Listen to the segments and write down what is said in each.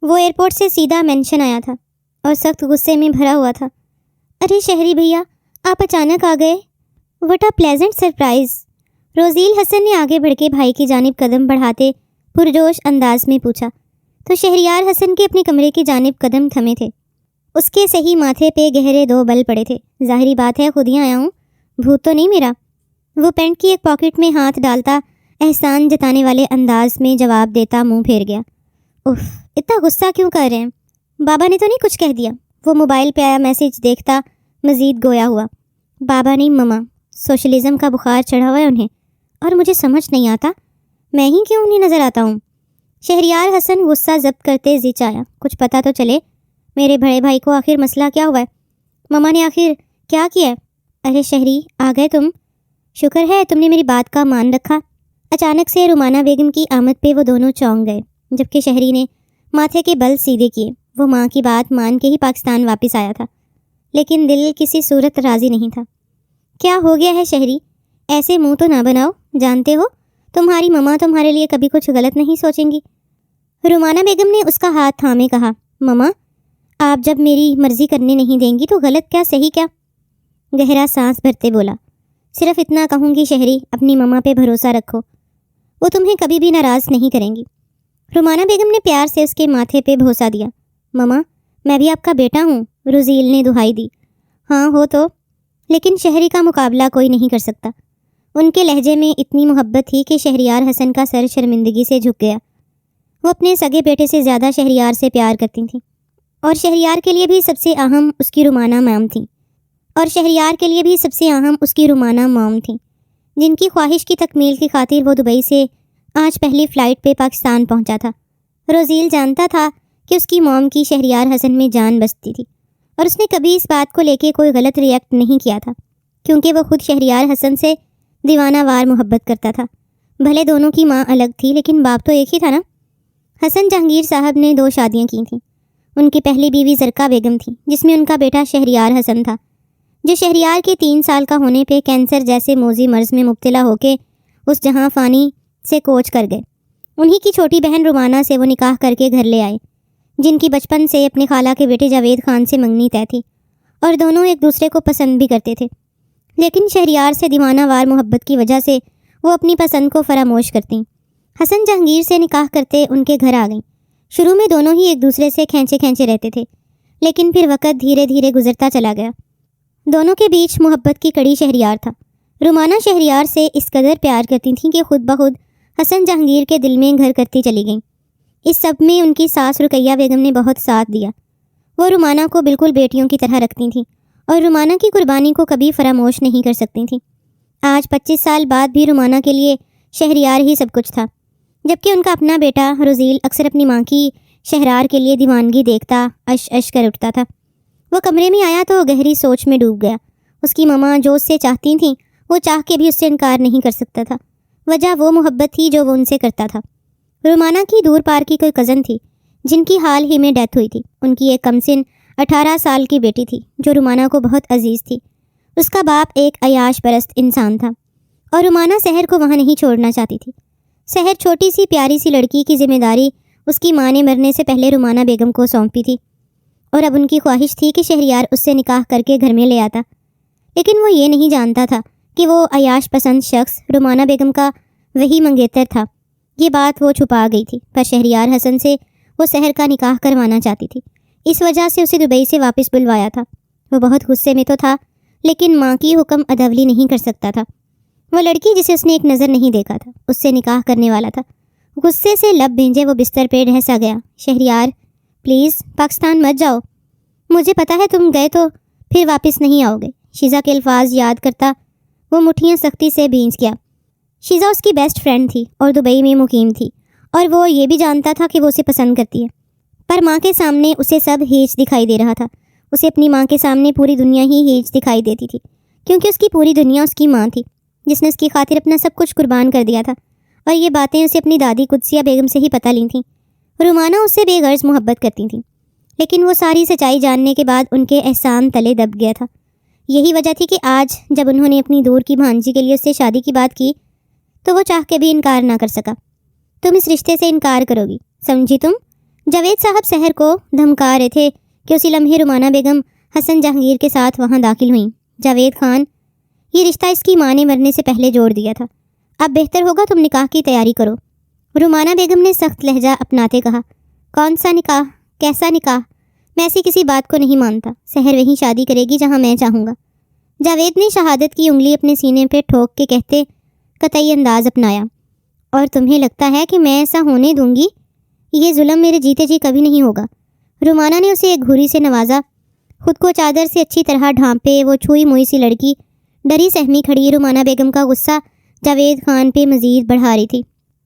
وہ ایئرپورٹ سے سیدھا مینشن آیا تھا اور سخت غصے میں بھرا ہوا تھا۔ ارے شہری بھیا، آپ اچانک آ گئے، وٹ اے پلیزنٹ سرپرائز۔ روزیل حسن نے آگے بڑھ کے بھائی کی جانب قدم بڑھاتے پرجوش انداز میں پوچھا تو شہریار حسن کے اپنے کمرے کی جانب قدم تھمے تھے۔ اس کے صحیح ماتھے پہ گہرے 2 بل پڑے تھے۔ ظاہری بات ہے خود ہی آیا ہوں، بھوت تو نہیں میرا۔ وہ پینٹ کی ایک پاکٹ میں ہاتھ ڈالتا احسان جتانے والے انداز میں جواب دیتا منہ پھیر گیا۔ اف، اتنا غصہ کیوں کر رہے ہیں؟ بابا نے تو نہیں کچھ کہہ دیا؟ وہ موبائل پہ آیا میسج دیکھتا مزید گویا ہوا۔ بابا نہیں مما، سوشلزم کا بخار چڑھا ہوا ہے انہیں، اور مجھے سمجھ نہیں آتا میں ہی کیوں نہیں نظر آتا ہوں۔ شہریار حسن غصہ ضبط کرتے زچ آیا، کچھ پتہ تو چلے میرے بڑے بھائی کو آخر مسئلہ کیا ہوا ہے؟ مما نے آخر کیا کیا ہے؟ ارے شہری، آ گئے تم، شکر ہے تم نے میری بات کا مان رکھا۔ اچانک سے رومانہ بیگم کی آمد پہ وہ دونوں چونک گئے، جبکہ شہری نے ماتھے کے بل سیدھے کیے۔ وہ ماں کی بات مان کے ہی پاکستان واپس آیا تھا، لیکن دل کسی صورت راضی نہیں تھا۔ کیا ہو گیا ہے شہری؟ ایسے منہ تو نہ بناؤ، جانتے ہو تمہاری مما تمہارے لیے کبھی کچھ غلط نہیں سوچیں گی۔ رومانہ بیگم نے اس کا ہاتھ تھامے کہا، مما آپ جب میری مرضی کرنے نہیں دیں گی تو غلط کیا صحیح کیا؟ گہرا سانس بھرتے بولا، صرف اتنا کہوں گی شہری، اپنی مما پہ بھروسہ رکھو، وہ تمہیں کبھی بھی ناراض نہیں کریں گی۔ رومانہ بیگم نے پیار سے اس کے ماتھے پہ بھروسہ دیا۔ مما میں بھی آپ کا بیٹا ہوں، روزیل نے دہائی دی۔ ہاں ہو تو، لیکن شہری کا مقابلہ کوئی نہیں کر سکتا۔ ان کے لہجے میں اتنی محبت تھی کہ شہریار حسن کا سر شرمندگی سے جھک گیا۔ وہ اپنے سگے بیٹے سے زیادہ شہریار سے پیار کرتی تھیں، اور شہریار کے لیے بھی سب سے اہم اس کی رومانہ موم تھیں، جن کی خواہش کی تکمیل کی خاطر وہ دبئی سے آج پہلی فلائٹ پہ پاکستان پہنچا تھا۔ روزیل جانتا تھا کہ اس کی موم کی شہریار حسن میں جان بستی تھی، اور اس نے کبھی اس بات کو لے کے کوئی غلط ریئیکٹ نہیں کیا تھا، کیونکہ وہ خود شہریار حسن سے دیوانہ وار محبت کرتا تھا۔ بھلے دونوں کی ماں الگ تھی، لیکن باپ تو ایک ہی تھا نا۔ حسن جہانگیر صاحب نے 2 شادیاں کی تھیں۔ ان کی پہلی بیوی زرقا بیگم تھی، جس میں ان کا بیٹا شہریار حسن تھا، جو شہریار کے 3 سال کا ہونے پہ کینسر جیسے موذی مرض میں مبتلا ہو کے اس جہاں فانی سے کوچ کر گئے۔ انہی کی چھوٹی بہن رومانہ سے وہ نکاح کر کے گھر لے آئے، جن کی بچپن سے اپنے خالہ کے بیٹے جاوید خان سے منگنی طے تھی، اور دونوں ایک دوسرے کو پسند بھی کرتے تھے، لیکن شہریار سے دیوانہ وار محبت کی وجہ سے وہ اپنی پسند کو فراموش کرتیں۔ حسن جہانگیر سے نکاح کرتے ان کے گھر آ گئیں۔ شروع میں دونوں ہی ایک دوسرے سے کھینچے رہتے تھے، لیکن پھر وقت دھیرے دھیرے گزرتا چلا گیا۔ دونوں کے بیچ محبت کی کڑی شہریار تھا۔ رومانہ شہریار سے اس قدر پیار کرتی تھیں کہ خود بخود حسن جہانگیر کے دل میں گھر کرتی چلی گئیں۔ اس سب میں ان کی ساس رقیہ بیگم نے بہت ساتھ دیا۔ وہ رومانہ کو بالکل بیٹیوں کی طرح رکھتی تھیں، اور رومانہ کی قربانی کو کبھی فراموش نہیں کر سکتی تھیں۔ آج 25 سال بعد بھی رومانہ کے لیے شہریار ہی سب کچھ تھا، جبکہ ان کا اپنا بیٹا روزیل اکثر اپنی ماں کی شہریار کے لیے دیوانگی دیکھتا اش کر اٹھتا تھا۔ وہ کمرے میں آیا تو گہری سوچ میں ڈوب گیا۔ اس کی ماما جو اس سے چاہتی تھیں، وہ چاہ کے بھی اس سے انکار نہیں کر سکتا تھا۔ وجہ وہ محبت تھی جو وہ ان سے کرتا تھا۔ رومانہ کی دور پار کی کوئی کزن تھی، جن کی حال ہی میں ڈیتھ ہوئی تھی۔ ان کی ایک کمسن 18 سال کی بیٹی تھی، جو رومانہ کو بہت عزیز تھی۔ اس کا باپ ایک عیاش پرست انسان تھا، اور رومانہ سحر کو وہاں نہیں چھوڑنا چاہتی تھی۔ سحر چھوٹی سی پیاری سی لڑکی کی ذمہ داری اس کی ماں نے مرنے سے پہلے رومانہ بیگم کو سونپی تھی، اور اب ان کی خواہش تھی کہ شہریار اس سے نکاح کر کے گھر میں لے آتا۔ لیکن وہ یہ نہیں جانتا تھا کہ وہ عیاش پسند شخص رومانہ بیگم کا وہی منگیتر تھا۔ یہ بات وہ چھپا گئی تھی، پر شہریار حسن سے وہ سحر کا نکاح کروانا چاہتی تھی۔ اس وجہ سے اسے دبئی سے واپس بلوایا تھا۔ وہ بہت غصے میں تو تھا، لیکن ماں کی حکم ادولی نہیں کر سکتا تھا۔ وہ لڑکی جسے اس نے ایک نظر نہیں دیکھا تھا، اس سے نکاح کرنے والا تھا۔ غصے سے لب بھینجے وہ بستر پہ ڈھسا گیا۔ شہریار پلیز پاکستان مت جاؤ، مجھے پتا ہے تم گئے تو پھر واپس نہیں آؤ گے۔ شیزا کے الفاظ یاد کرتا وہ مٹھیاں سختی سے بھینج گیا۔ شیزا اس کی بیسٹ فرینڈ تھی اور دبئی میں مقیم تھی، اور وہ یہ بھی جانتا تھا کہ وہ اسے پسند کرتی ہے، پر ماں کے سامنے اسے سب ہیچ دکھائی دے رہا تھا۔ اسے اپنی ماں کے سامنے پوری دنیا ہی ہیچ دکھائی دیتی تھی، کیونکہ اس کی پوری دنیا اس کی ماں تھی، جس نے اس کی خاطر اپنا سب کچھ قربان کر دیا تھا، اور یہ باتیں اسے اپنی دادی قدسیہ بیگم سے ہی پتہ لی تھیں۔ رومانہ اس سے بے غرض محبت کرتی تھیں، لیکن وہ ساری سچائی جاننے کے بعد ان کے احسان تلے دب گیا تھا۔ یہی وجہ تھی کہ آج جب انہوں نے اپنی دور کی بھانجی کے لیے اس سے شادی کی بات کی تو وہ چاہ کے بھی انکار نہ کر سکا۔ تم اس رشتے سے انکار کرو گی، سمجھی تم؟ جاوید صاحب سحر کو دھمکا رہے تھے کہ اسی لمحے رومانہ بیگم حسن جہانگیر کے ساتھ وہاں داخل ہوئیں۔ جاوید خان، یہ رشتہ اس کی ماں نے مرنے سے پہلے جوڑ دیا تھا، اب بہتر ہوگا تم نکاح کی تیاری کرو، رومانہ بیگم نے سخت لہجہ اپناتے کہا۔ کون سا نکاح؟ کیسا نکاح؟ میں ایسی کسی بات کو نہیں مانتا، سحر وہیں شادی کرے گی جہاں میں چاہوں گا۔ جاوید نے شہادت کی انگلی اپنے سینے پہ ٹھوک کے کہتے قطعی انداز اپنایا۔ اور تمہیں لگتا ہے کہ میں ایسا ہونے دوں گی؟ یہ ظلم میرے جیتے جی کبھی نہیں ہوگا۔ رومانہ نے اسے ایک گھوری سے نوازا۔ خود کو چادر سے اچھی طرح ڈھانپے وہ چھوئی موئی سی لڑکی ڈری سہمی کھڑی رومانہ بیگم کا غصہ جاوید خان پہ مزید بڑھا رہی تھی،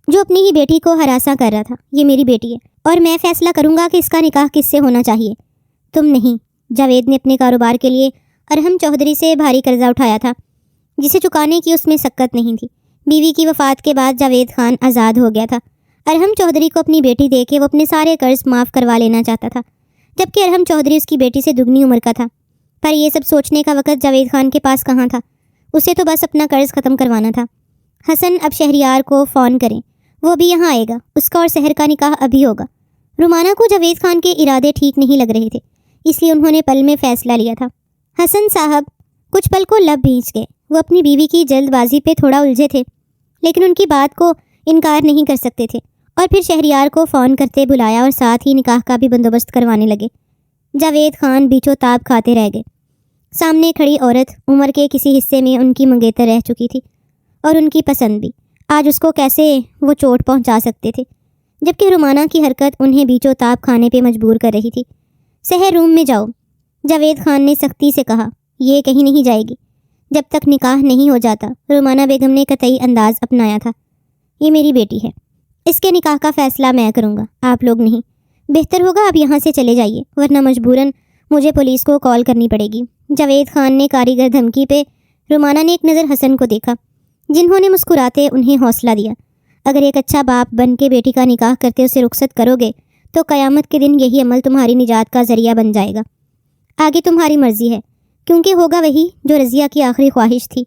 جو اپنی ہی بیٹی کو ہراساں کر رہا تھا۔ یہ میری بیٹی ہے اور میں فیصلہ کروں گا کہ اس کا نکاح کس سے ہونا چاہیے، تم نہیں۔ جاوید نے اپنے کاروبار کے لیے ارحم چودھری سے بھاری قرضہ اٹھایا تھا، جسے چکانے کی اس میں سکت نہیں تھی۔ بیوی کی وفات کے بعد جاوید خان آزاد ہو گیا تھا۔ ارحم چودھری کو اپنی بیٹی دے کے وہ اپنے سارے قرض معاف کروا لینا چاہتا تھا، جبکہ ارحم چودھری اس کی بیٹی سے دگنی عمر کا تھا۔ پر یہ سب سوچنے کا وقت جاوید خان کے پاس کہاں تھا، اسے تو بس اپنا قرض ختم کروانا تھا۔ حسن اب شہریار کو فون کریں، وہ بھی یہاں آئے گا، اس کا اور سحر کا نکاح ابھی ہوگا۔ رومانہ کو جاوید خان کے ارادے ٹھیک نہیں لگ رہے تھے، اس لیے انہوں نے پل میں فیصلہ لیا تھا۔ حسن صاحب کچھ پل کو لب بھیج گئے، وہ اپنی بیوی کی جلد بازی پہ تھوڑا الجھے تھے، لیکن ان کی بات کو انکار نہیں کر سکتے تھے، اور پھر شہریار کو فون کرتے بلایا اور ساتھ ہی نکاح کا بھی بندوبست کروانے لگے۔ جاوید خان بیچو تاب کھاتے رہ گئے۔ سامنے کھڑی عورت عمر کے کسی حصے میں ان کی منگیتر رہ چکی تھی، اور ان کی پسند بھی۔ آج اس کو کیسے وہ چوٹ پہنچا سکتے تھے، جبکہ رومانہ کی حرکت انہیں بیچو تاب کھانے پہ مجبور کر رہی تھی۔ سحر روم میں جاؤ، جاوید خان نے سختی سے کہا۔ یہ کہیں نہیں جائے گی جب تک نکاح نہیں ہو جاتا، رومانہ بیگم نے قطعی انداز اپنایا تھا۔ یہ میری بیٹی ہے، اس کے نکاح کا فیصلہ میں کروں گا، آپ لوگ نہیں۔ بہتر ہوگا آپ یہاں سے چلے جائیے، ورنہ مجبوراً مجھے پولیس کو کال کرنی پڑے گی۔ جاوید خان نے کاریگر دھمکی پہ رومانہ نے ایک نظر حسن کو دیکھا، جنہوں نے مسکراتے انہیں حوصلہ دیا۔ اگر ایک اچھا باپ بن کے بیٹی کا نکاح کرتے اسے رخصت کرو گے تو قیامت کے دن یہی عمل تمہاری نجات کا ذریعہ بن جائے گا۔ آگے تمہاری مرضی ہے، کیونکہ ہوگا وہی جو رضیہ کی آخری خواہش تھی،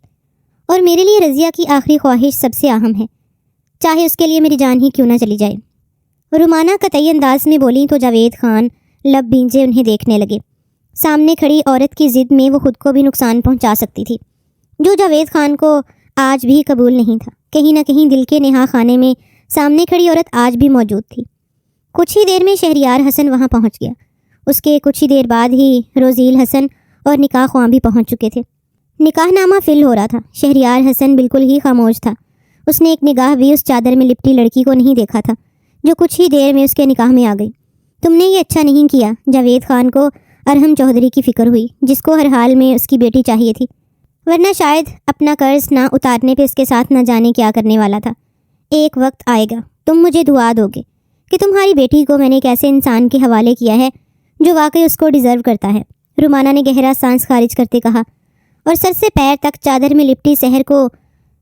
اور میرے لیے رضیہ کی آخری خواہش سب سے اہم ہے، چاہے اس کے لیے میری جان ہی کیوں نہ چلی جائے۔ رومانہ قطعی انداز میں بولی تو جاوید خان لب بھینجے انہیں دیکھنے لگے۔ سامنے کھڑی عورت کی ضد میں وہ خود کو بھی نقصان پہنچا سکتی تھی، جو جاوید خان کو آج بھی قبول نہیں تھا۔ کہیں نہ کہیں دل کے نہا خانے میں سامنے کھڑی عورت آج بھی موجود تھی۔ کچھ ہی دیر میں شہریار حسن وہاں پہنچ گیا۔ اس کے کچھ ہی دیر بعد ہی روزیل حسن اور نکاح خواں بھی پہنچ چکے تھے۔ نکاح نامہ فل ہو رہا تھا۔ شہریار حسن بالکل ہی خاموش تھا، اس نے ایک نگاہ بھی اس چادر میں لپٹی لڑکی کو نہیں دیکھا تھا، جو کچھ ہی دیر میں اس کے نکاح میں آ گئی۔ تم نے یہ اچھا نہیں کیا۔ جاوید خان کو ارحم چودھری کی فکر ہوئی، جس کو ہر حال میں اس کی بیٹی چاہیے تھی، ورنہ شاید اپنا قرض نہ اتارنے پہ اس کے ساتھ نہ جانے کیا کرنے والا تھا۔ ایک وقت آئے گا تم مجھے دعا دو گے کہ تمہاری بیٹی کو میں نے ایک ایسے انسان کے حوالے کیا ہے جو واقعی اس کو ڈیزرو کرتا ہے۔ رومانہ نے گہرا سانس خارج کرتے کہا، اور سر سے پیر تک چادر میں لپٹی سحر کو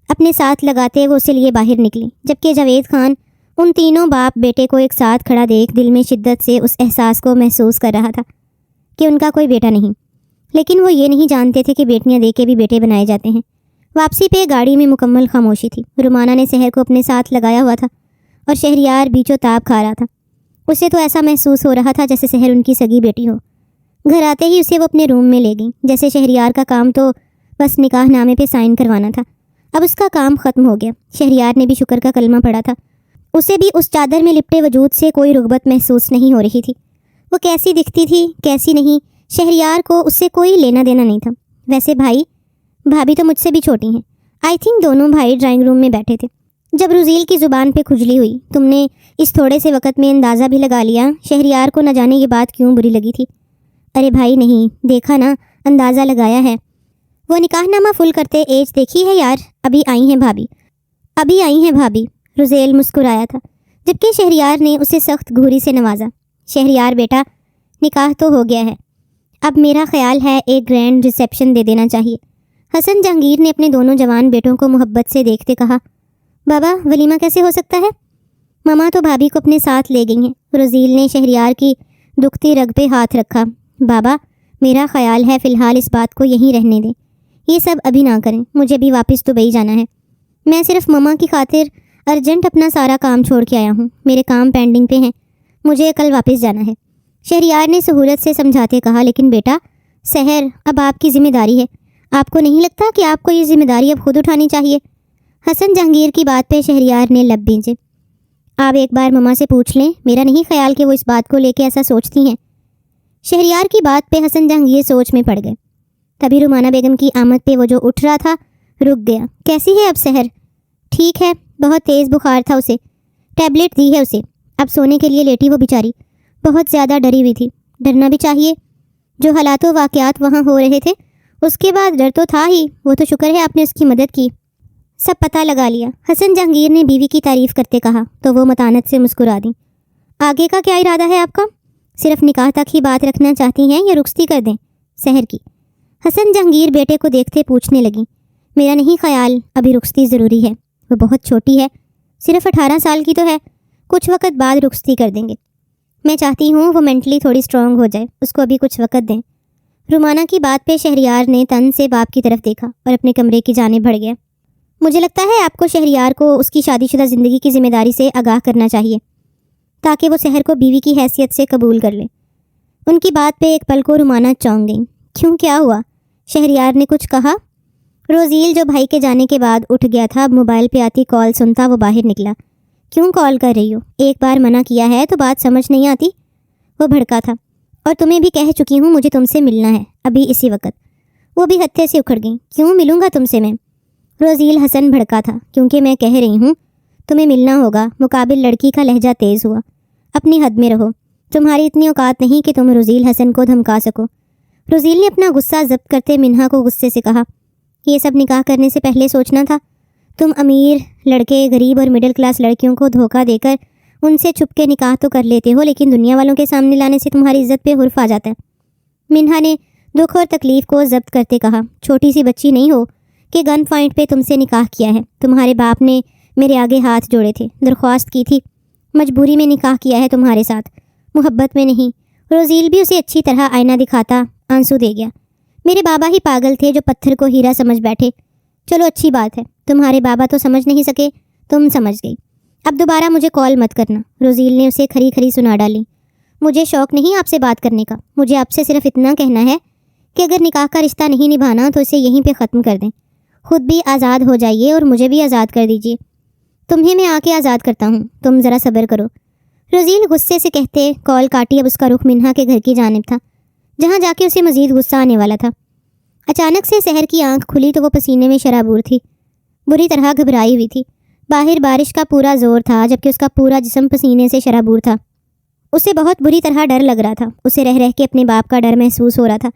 اپنے ساتھ لگاتے وہ اسے لیے باہر نکلی، جبکہ جاوید خان ان تینوں باپ بیٹے کو ایک ساتھ کھڑا دیکھ دل میں شدت سے اس احساس کو محسوس کر رہا تھا کہ ان کا کوئی بیٹا نہیں، لیکن وہ یہ نہیں جانتے تھے کہ بیٹیاں دے کے بھی بیٹے بنائے جاتے ہیں۔ واپسی پہ گاڑی میں مکمل خاموشی تھی۔ رومانہ نے سحر کو اپنے ساتھ لگایا ہوا تھا، اور شہریار بیچو تاب کھا رہا تھا۔ اسے تو ایسا محسوس ہو رہا تھا جیسے سحر ان کی سگی بیٹی ہو۔ گھر آتے ہی اسے وہ اپنے روم میں لے گئیں، جیسے شہریار کا کام تو بس نکاح نامے پہ سائن کروانا تھا، اب اس کا کام ختم ہو گیا۔ شہریار نے بھی شکر کا کلمہ پڑھا تھا، اسے بھی اس چادر میں لپٹے وجود سے کوئی رغبت محسوس نہیں ہو رہی تھی۔ وہ کیسی دکھتی تھی کیسی نہیں، شہریار کو اس سے کوئی لینا دینا نہیں تھا۔ ویسے بھابھی تو مجھ سے بھی چھوٹی ہیں۔ آئی تھنک دونوں بھائی ڈرائنگ روم میں بیٹھے تھے جب روزیل کی زبان پہ کھجلی ہوئی۔ تم نے اس تھوڑے سے وقت میں اندازہ بھی لگا لیا؟ شہریار کو نہ جانے یہ بات کیوں بری لگی تھی۔ ارے بھائی نہیں، دیکھا نا، اندازہ لگایا ہے۔ وہ نکاح نامہ فل کرتے ایج دیکھی ہے یار، ابھی آئی ہیں بھابھی۔ روزیل مسکرایا تھا، جبکہ شہریار نے اسے سخت گھوری سے نوازا۔ شہریار بیٹا، نکاح تو ہو گیا ہے، اب میرا خیال ہے ایک گرینڈ ریسیپشن دے دینا چاہیے۔ حسن جہانگیر نے اپنے دونوں جوان بیٹوں کو محبت سے دیکھتے کہا۔ بابا، ولیمہ کیسے ہو سکتا ہے؟ ماما تو بھابھی کو اپنے ساتھ لے گئی ہیں۔ روزیل نے شہریار کی دکھتی رگ پہ ہاتھ رکھا۔ بابا، میرا خیال ہے فی الحال اس بات کو یہیں رہنے دیں، یہ سب ابھی نہ کریں، مجھے بھی واپس دبئی جانا ہے۔ میں صرف ماما کی خاطر ارجنٹ اپنا سارا کام چھوڑ کے آیا ہوں، میرے کام پینڈنگ پہ ہیں، مجھے کل واپس جانا ہے، شہریار نے سہولت سے سمجھاتے کہا۔ لیکن بیٹا سحر، اب آپ کی ذمہ داری ہے، آپ کو نہیں لگتا کہ آپ کو یہ ذمہ داری اب خود اٹھانی چاہیے؟ حسن جہانگیر کی بات پہ شہریار نے لب بھینچے۔ آپ ایک بار مما سے پوچھ لیں، میرا نہیں خیال کہ وہ اس بات کو لے کے ایسا سوچتی ہیں۔ شہریار کی بات پہ حسن جہانگیر سوچ میں پڑ گئے۔ تبھی رومانہ بیگم کی آمد پہ وہ جو اٹھ رہا تھا رک گیا۔ کیسی ہے اب سحر؟ ٹھیک ہے، بہت تیز بخار تھا اسے، ٹیبلٹ دی ہے اسے، اب سونے کے لیے لیٹی وہ بیچاری، بہت زیادہ ڈری ہوئی تھی۔ ڈرنا بھی چاہیے، جو حالات و واقعات وہاں ہو رہے تھے اس کے بعد ڈر تو تھا ہی، وہ تو شکر ہے آپ نے اس کی مدد کی، سب پتہ لگا لیا۔ حسن جہانگیر نے بیوی کی تعریف کرتے کہا تو وہ متانت سے مسکرا دیں۔ آگے کا کیا ارادہ ہے آپ کا؟ صرف نکاح تک ہی بات رکھنا چاہتی ہیں یا رخصتی کر دیں سحر کی؟ حسن جہانگیر بیٹے کو دیکھتے پوچھنے لگیں۔ میرا نہیں خیال ابھی رخصتی ضروری ہے، وہ بہت چھوٹی ہے، صرف 18 سال کی تو ہے، کچھ وقت بعد رخصتی کر دیں گے۔ میں چاہتی ہوں وہ مینٹلی تھوڑی اسٹرانگ ہو جائے، اس کو ابھی کچھ وقت دیں۔ رومانہ کی بات پہ شہریار نے تن سے باپ کی طرف دیکھا اور اپنے کمرے کی جانب بڑھ گیا۔ مجھے لگتا ہے آپ کو شہریار کو اس کی شادی شدہ زندگی کی ذمہ داری سے آگاہ کرنا چاہیے تاکہ وہ سحر کو بیوی کی حیثیت سے قبول کر لے۔ ان کی بات پہ ایک پل کو رومانہ چونک گئی۔ کیوں، کیا ہوا؟ شہریار نے کچھ کہا؟ روزیل جو بھائی کے جانے کے بعد اٹھ گیا تھا، اب موبائل پہ آتی کال سنتا وہ باہر نکلا۔ کیوں کال کر رہی ہو؟ ایک بار منع کیا ہے تو بات سمجھ نہیں آتی؟ وہ بھڑکا تھا۔ اور تمہیں بھی کہہ چکی ہوں مجھے تم سے ملنا ہے، ابھی اسی وقت۔ وہ بھی ہتھے سے اکھڑ گئی۔ کیوں ملوں گا تم سے میں؟ روزیل حسن بھڑکا تھا۔ کیونکہ میں کہہ رہی ہوں تمہیں ملنا ہوگا۔ مقابل لڑکی کا لہجہ تیز ہوا۔ اپنی حد میں رہو، تمہاری اتنی اوقات نہیں کہ تم روزیل حسن کو دھمکا سکو۔ روزیل نے اپنا غصہ ضبط کرتے منہا کو غصے سے کہا، یہ سب نکاح کرنے سے پہلے سوچنا تھا۔ تم امیر لڑکے غریب اور مڈل کلاس لڑکیوں کو دھوکہ دے کر ان سے چھپ کے نکاح تو کر لیتے ہو، لیکن دنیا والوں کے سامنے لانے سے تمہاری عزت پہ حرف آ جاتا ہے۔ منہا نے دکھ اور تکلیف کو ضبط کرتے کہا، چھوٹی سی بچی نہیں ہو کہ گن پوائنٹ پہ تم سے نکاح کیا ہے۔ تمہارے باپ نے میرے آگے ہاتھ جوڑے تھے، درخواست کی تھی، مجبوری میں نکاح کیا ہے تمہارے ساتھ، محبت میں نہیں۔ روزیل بھی اسے اچھی طرح آئینہ دکھاتا آنسو دے گیا۔ میرے بابا ہی پاگل تھے جو پتھر کو ہیرا سمجھ بیٹھے۔ چلو اچھی بات ہے، تمہارے بابا تو سمجھ نہیں سکے، تم سمجھ گئی۔ اب دوبارہ مجھے کال مت کرنا۔ روزیل نے اسے کھری کھری سنا ڈالی۔ مجھے شوق نہیں آپ سے بات کرنے کا، مجھے آپ سے صرف اتنا کہنا ہے کہ اگر نکاح کا رشتہ نہیں نبھانا تو اسے یہیں پہ ختم کر دیں، خود بھی آزاد ہو جائیے اور مجھے بھی آزاد کر دیجیے۔ تمہیں میں آ کے آزاد کرتا ہوں، تم ذرا صبر کرو۔ روزیل غصے سے کہتے کال کاٹی۔ اب اس کا رخ منہا کے گھر کی جانب تھا، جہاں جا کے اسے مزید غصہ آنے والا تھا۔ اچانک سے سحر کی آنکھ کھلی تو وہ پسینے میں شرابور تھی، بری طرح گھبرائی ہوئی تھی۔ باہر بارش کا پورا زور تھا جبکہ اس کا پورا جسم پسینے سے شرابور تھا۔ اسے بہت بری طرح ڈر لگ رہا تھا، اسے رہ رہ کے اپنے باپ کا ڈر محسوس ہو رہا تھا۔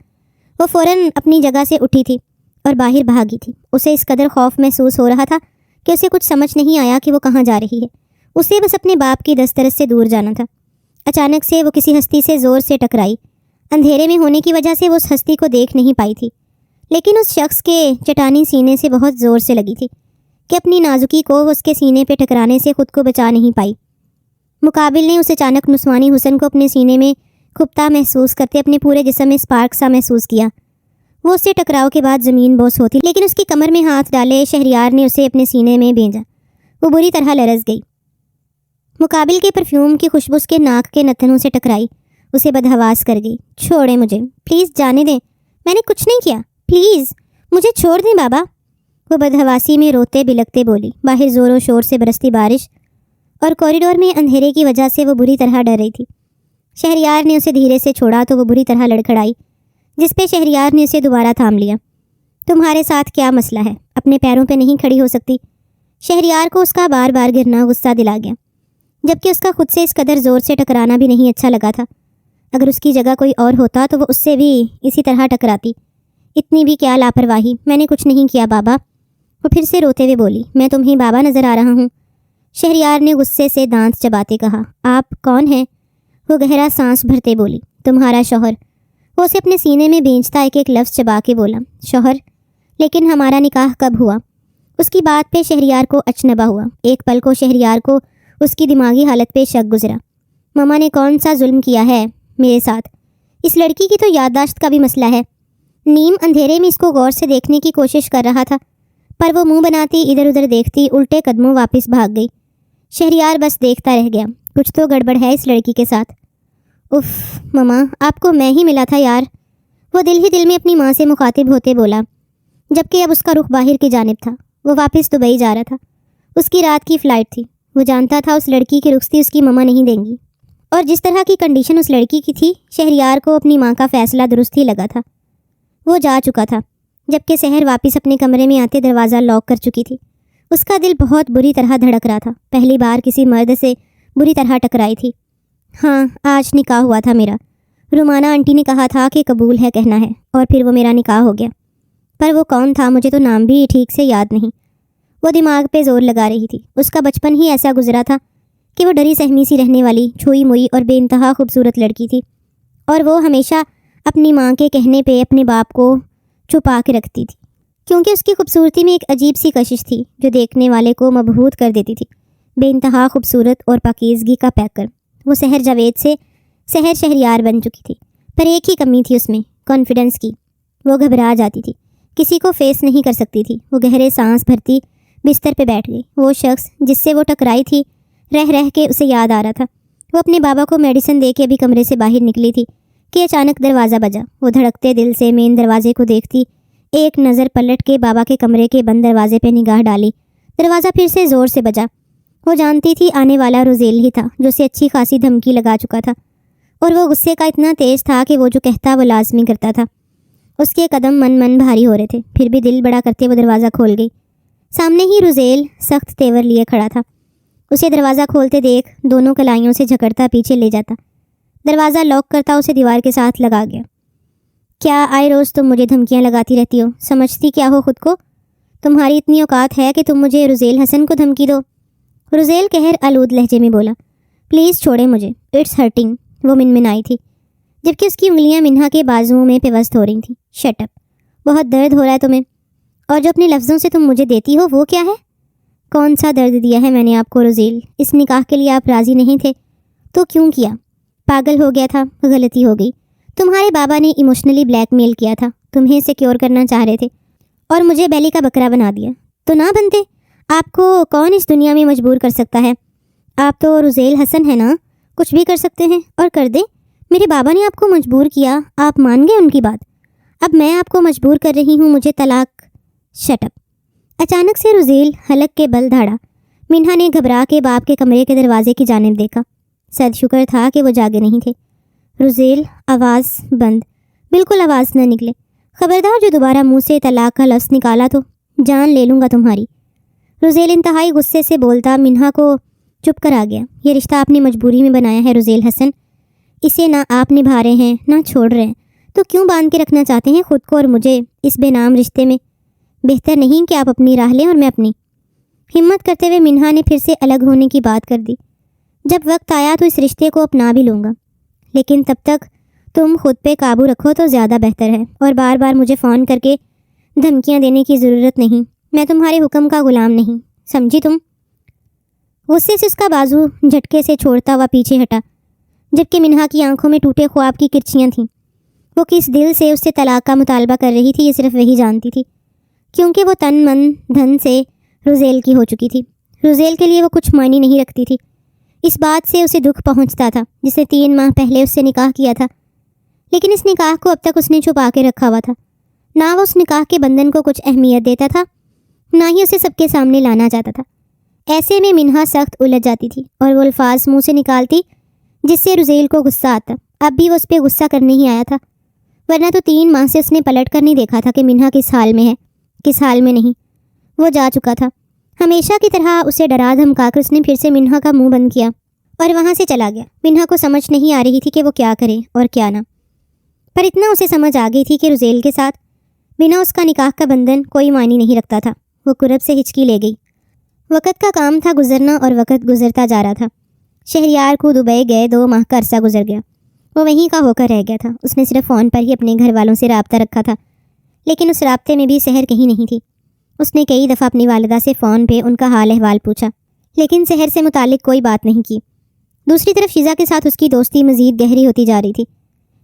وہ فوراً اپنی جگہ سے اٹھی تھی اور باہر بھاگی تھی۔ اسے اس قدر خوف محسوس ہو رہا تھا کہ اسے کچھ سمجھ نہیں آیا کہ وہ کہاں جا رہی ہے۔ اسے بس اپنے باپ کی دسترس سے دور جانا تھا۔ اچانک سے وہ کسی ہستی سے زور سے ٹکرائی۔ اندھیرے میں ہونے کی وجہ سے وہ اس ہستی کو دیکھ نہیں پائی تھی، لیکن اس شخص کے چٹانی سینے سے بہت زور سے لگی تھی کہ اپنی نازکی کو وہ اس کے سینے پہ ٹکرانے سے خود کو بچا نہیں پائی۔ مقابل نے اس اچانک نسوانی حسن کو اپنے سینے میں کھپتا محسوس کرتے اپنے پورے جسم میں اسپارک سا محسوس کیا۔ وہ اس سے ٹکراؤ کے بعد زمین بوس ہوتی، لیکن اس کی کمر میں ہاتھ ڈالے شہریار نے اسے اپنے سینے میں بھیجا۔ وہ بری طرح لرز گئی۔ مقابل کے پرفیوم کی خوشبو اس کے ناک کے نتنوں سے ٹکرائی، اسے بدحواس کر گئی۔ چھوڑیں مجھے، پلیز جانے دیں، میں نے کچھ نہیں کیا، پلیز مجھے چھوڑ دیں بابا۔ وہ بدحواسی میں روتے بلکتے بولی۔ باہر زور و شور سے برستی بارش اور کوریڈور میں اندھیرے کی وجہ سے وہ بری طرح ڈر رہی تھی۔ شہریار نے اسے دھیرے سے چھوڑا تو وہ بری طرح لڑکھڑائی، جس پہ شہریار نے اسے دوبارہ تھام لیا۔ تمہارے ساتھ کیا مسئلہ ہے؟ اپنے پیروں پہ نہیں کھڑی ہو سکتی؟ شہریار کو اس کا بار بار گرنا غصہ دلا گیا، جبکہ اس کا خود سے اس قدر زور سے ٹکرانا بھی نہیں اچھا لگا تھا۔ اگر اس کی جگہ کوئی اور ہوتا تو وہ اس سے بھی اسی طرح ٹکراتی۔ اتنی بھی کیا لاپرواہی، میں نے کچھ نہیں کیا بابا۔ وہ پھر سے روتے ہوئے بولی، میں تمہیں بابا نظر آ رہا ہوں؟ شہریار نے غصے سے دانت چباتے کہا، آپ کون ہیں؟ وہ گہرا سانس بھرتے بولی، تمہارا شوہر۔ وہ اسے اپنے سینے میں بھینچتا ایک ایک لفظ چبا کے بولا، شوہر؟ لیکن ہمارا نکاح کب ہوا؟ اس کی بات پہ شہریار کو اچنبا ہوا۔ ایک پل کو شہریار کو اس کی دماغی حالت پہ شک گزرا۔ مما نے کون سا ظلم کیا ہے میرے ساتھ؟ اس لڑکی کی تو یادداشت کا بھی مسئلہ ہے۔ نیم اندھیرے میں اس کو غور سے دیکھنے کی کوشش کر رہا تھا، پر وہ منہ بناتی ادھر ادھر دیکھتی الٹے قدموں واپس بھاگ گئی۔ شہریار بس دیکھتا رہ گیا۔ کچھ تو گڑبڑ ہے اس لڑکی کے ساتھ۔ اف مما، آپ کو میں ہی ملا تھا یار، وہ دل ہی دل میں اپنی ماں سے مخاطب ہوتے بولا، جبکہ اب اس کا رخ باہر کی جانب تھا۔ وہ واپس دبئی جا رہا تھا، اس کی رات کی فلائٹ تھی۔ وہ جانتا تھا اس لڑکی کی رخصتی اس کی مما نہیں دیں گی، اور جس طرح کی کنڈیشن اس لڑکی کی تھی، شہریار کو اپنی ماں کا فیصلہ درست ہی لگا تھا۔ وہ جا چکا تھا، جبکہ سحر واپس اپنے کمرے میں آتے دروازہ لاک کر چکی تھی۔ اس کا دل بہت بری طرح دھڑک رہا تھا، پہلی بار کسی مرد سے بری طرح ٹکرائی تھی۔ ہاں، آج نکاح ہوا تھا میرا، رومانہ آنٹی نے کہا تھا کہ قبول ہے کہنا ہے، اور پھر وہ میرا نکاح ہو گیا۔ پر وہ کون تھا مجھے تو نام بھی ٹھیک سے یاد نہیں۔ وہ دماغ پہ زور لگا رہی تھی۔ اس کا بچپن ہی ایسا گزرا تھا کہ وہ ڈری سہمی سی رہنے والی چھوئی موئی اور بے انتہا خوبصورت لڑکی تھی، اور وہ ہمیشہ اپنی ماں کے کہنے پہ اپنے باپ کو چھپا کے رکھتی تھی، کیونکہ اس کی خوبصورتی میں ایک عجیب سی کشش تھی جو دیکھنے والے کو مبہوت کر دیتی تھی۔ بے انتہا خوبصورت اور پاکیزگی کا پیکر، وہ سحر جاوید سے سحر شہریار بن چکی تھی، پر ایک ہی کمی تھی اس میں، کانفیڈنس کی۔ وہ گھبرا جاتی تھی، کسی کو فیس نہیں کر سکتی تھی۔ وہ گہرے سانس بھرتی بستر پہ بیٹھ گئی۔ وہ شخص جس سے وہ ٹکرائی تھی رہ رہ کے اسے یاد آ رہا تھا۔ وہ اپنے بابا کو میڈیسن دے کے ابھی کمرے سے باہر نکلی تھی کہ اچانک دروازہ بجا۔ وہ دھڑکتے دل سے مین دروازے کو دیکھتی، ایک نظر پلٹ کے بابا کے کمرے کے بند دروازے پہ نگاہ ڈالی۔ دروازہ پھر سے زور سے بجا۔ وہ جانتی تھی آنے والا روزیل ہی تھا، جو اسے اچھی خاصی دھمکی لگا چکا تھا، اور وہ غصے کا اتنا تیز تھا کہ وہ جو کہتا وہ لازمی کرتا تھا۔ اس کے قدم من بھاری ہو رہے تھے، پھر بھی دل بڑا کرتے وہ دروازہ کھول گئی۔ سامنے ہی روزیل سخت تیور لیے کھڑا تھا۔ اسے دروازہ کھولتے دیکھ دونوں کلائیوں سے جھکڑتا پیچھے لے جاتا۔ دروازہ لاک کرتا اسے دیوار کے ساتھ لگا گیا۔ کیا آئے روز تم مجھے دھمکیاں لگاتی رہتی ہو؟ سمجھتی کیا ہو خود کو؟ تمہاری اتنی اوقات ہے کہ تم مجھے روزیل حسن کو دھمکی دو؟ روزیل قہر آلود لہجے میں بولا۔ پلیز چھوڑے مجھے، اٹس ہرٹنگ، وہ منمنائی تھی، جبکہ اس کی انگلیاں منہا کے بازوؤں میں پیوست ہو رہی تھیں۔ شٹ اپ، بہت درد ہو رہا ہے تمہیں، اور جو اپنے لفظوں سے تم مجھے دیتی ہو وہ کیا ہے؟ کون سا درد دیا ہے میں نے آپ کو روزیل؟ اس نکاح کے لیے آپ راضی نہیں تھے تو کیوں کیا؟ پاگل ہو گیا تھا، غلطی ہو گئی۔ تمہارے بابا نے ایموشنلی بلیک میل کیا تھا، تمہیں سیکیور کرنا چاہ رہے تھے، اور مجھے بیلی کا بکرا بنا دیا تو نہ بنتے۔ آپ کو کون اس دنیا میں مجبور کر سکتا ہے؟ آپ تو روزیل حسن ہے نا، کچھ بھی کر سکتے ہیں، اور کر دیں۔ میرے بابا نے آپ کو مجبور کیا، آپ مان گئے ان کی بات، اب میں آپ کو مجبور کر رہی ہوں مجھے طلاق۔ شٹ اپ، اچانک سے روزیل حلق کے بل دھاڑا۔ منہا نے گھبرا کے باپ کے کمرے کے دروازے کی جانب دیکھا۔ صد شکر تھا کہ وہ جاگے نہیں تھے۔ روزیل، آواز بند، بالکل آواز نہ نکلے۔ خبردار جو دوبارہ منہ سے طلاق کا لفظ نکالا تو جان لے لوں گا تمہاری۔ روزیل انتہائی غصے سے بولتا منہا کو چپ کر آ گیا۔ یہ رشتہ آپ نے مجبوری میں بنایا ہے روزیل حسن، اسے نہ آپ نبھا رہے ہیں نہ چھوڑ رہے ہیں، تو کیوں باندھ کے رکھنا چاہتے ہیں خود کو اور مجھے اس بے نام رشتے میں؟ بہتر نہیں کہ آپ اپنی راہ لیں اور میں اپنی؟ ہمت کرتے ہوئے منہا نے پھر سے الگ ہونے کی بات کر دی۔ جب وقت آیا تو اس رشتے کو اپنا بھی لوں گا، لیکن تب تک تم خود پہ قابو رکھو تو زیادہ بہتر ہے، اور بار بار مجھے فون کر کے دھمکیاں دینے کی ضرورت نہیں۔ میں تمہارے حکم کا غلام نہیں، سمجھی تم؟ غصے سے اس کا بازو جھٹکے سے چھوڑتا ہوا پیچھے ہٹا، جبکہ منہا کی آنکھوں میں ٹوٹے خواب کی کرچیاں تھیں۔ وہ کس دل سے اس سے طلاق کا مطالبہ کر رہی تھی یہ صرف وہی جانتی تھی، کیونکہ وہ تن من دھن سے روزیل کی ہو چکی تھی۔ روزیل کے لیے وہ کچھ معنی نہیں رکھتی تھی۔ اس بات سے اسے دکھ پہنچتا تھا جس نے 3 ماہ پہلے اس سے نکاح کیا تھا، لیکن اس نکاح کو اب تک اس نے چھپا کے رکھا ہوا تھا۔ نہ وہ اس نکاح کے بندھن کو کچھ اہمیت دیتا تھا، نہ ہی اسے سب کے سامنے لانا چاہتا تھا۔ ایسے میں منہا سخت الجھ جاتی تھی اور وہ الفاظ منہ سے نکالتی جس سے روزیل کو غصہ آتا۔ اب بھی وہ اس پہ غصہ کرنے ہی آیا تھا، ورنہ تو 3 ماہ سے اس نے پلٹ کر نہیں دیکھا تھا کہ منہا کس حال میں ہے کس حال میں نہیں۔ وہ جا چکا تھا۔ ہمیشہ کی طرح اسے ڈرا دھمکا کر اس نے پھر سے منہا کا منہ بند کیا اور وہاں سے چلا گیا۔ منہا کو سمجھ نہیں آ رہی تھی کہ وہ کیا کرے اور کیا نہ، پر اتنا اسے سمجھ آ گئی تھی کہ روزیل کے ساتھ بنا اس کا نکاح کا بندھن کوئی معنی نہیں رکھتا تھا۔ وہ کرب سے ہچکی لے گئی۔ وقت کا کام تھا گزرنا، اور وقت گزرتا جا رہا تھا۔ شہریار کو دبئی گئے 2 ماہ کا عرصہ گزر گیا۔ وہ وہیں کا ہو کر رہ گیا تھا۔ اس نے صرف فون پر ہی اپنے گھر والوں سے رابطہ رکھا تھا، لیکن اس رابطے میں بھی سحر کہیں نہیں تھی۔ اس نے کئی دفعہ اپنی والدہ سے فون پہ ان کا حال احوال پوچھا، لیکن سحر سے متعلق کوئی بات نہیں کی۔ دوسری طرف شیزا کے ساتھ اس کی دوستی مزید گہری ہوتی جا رہی تھی۔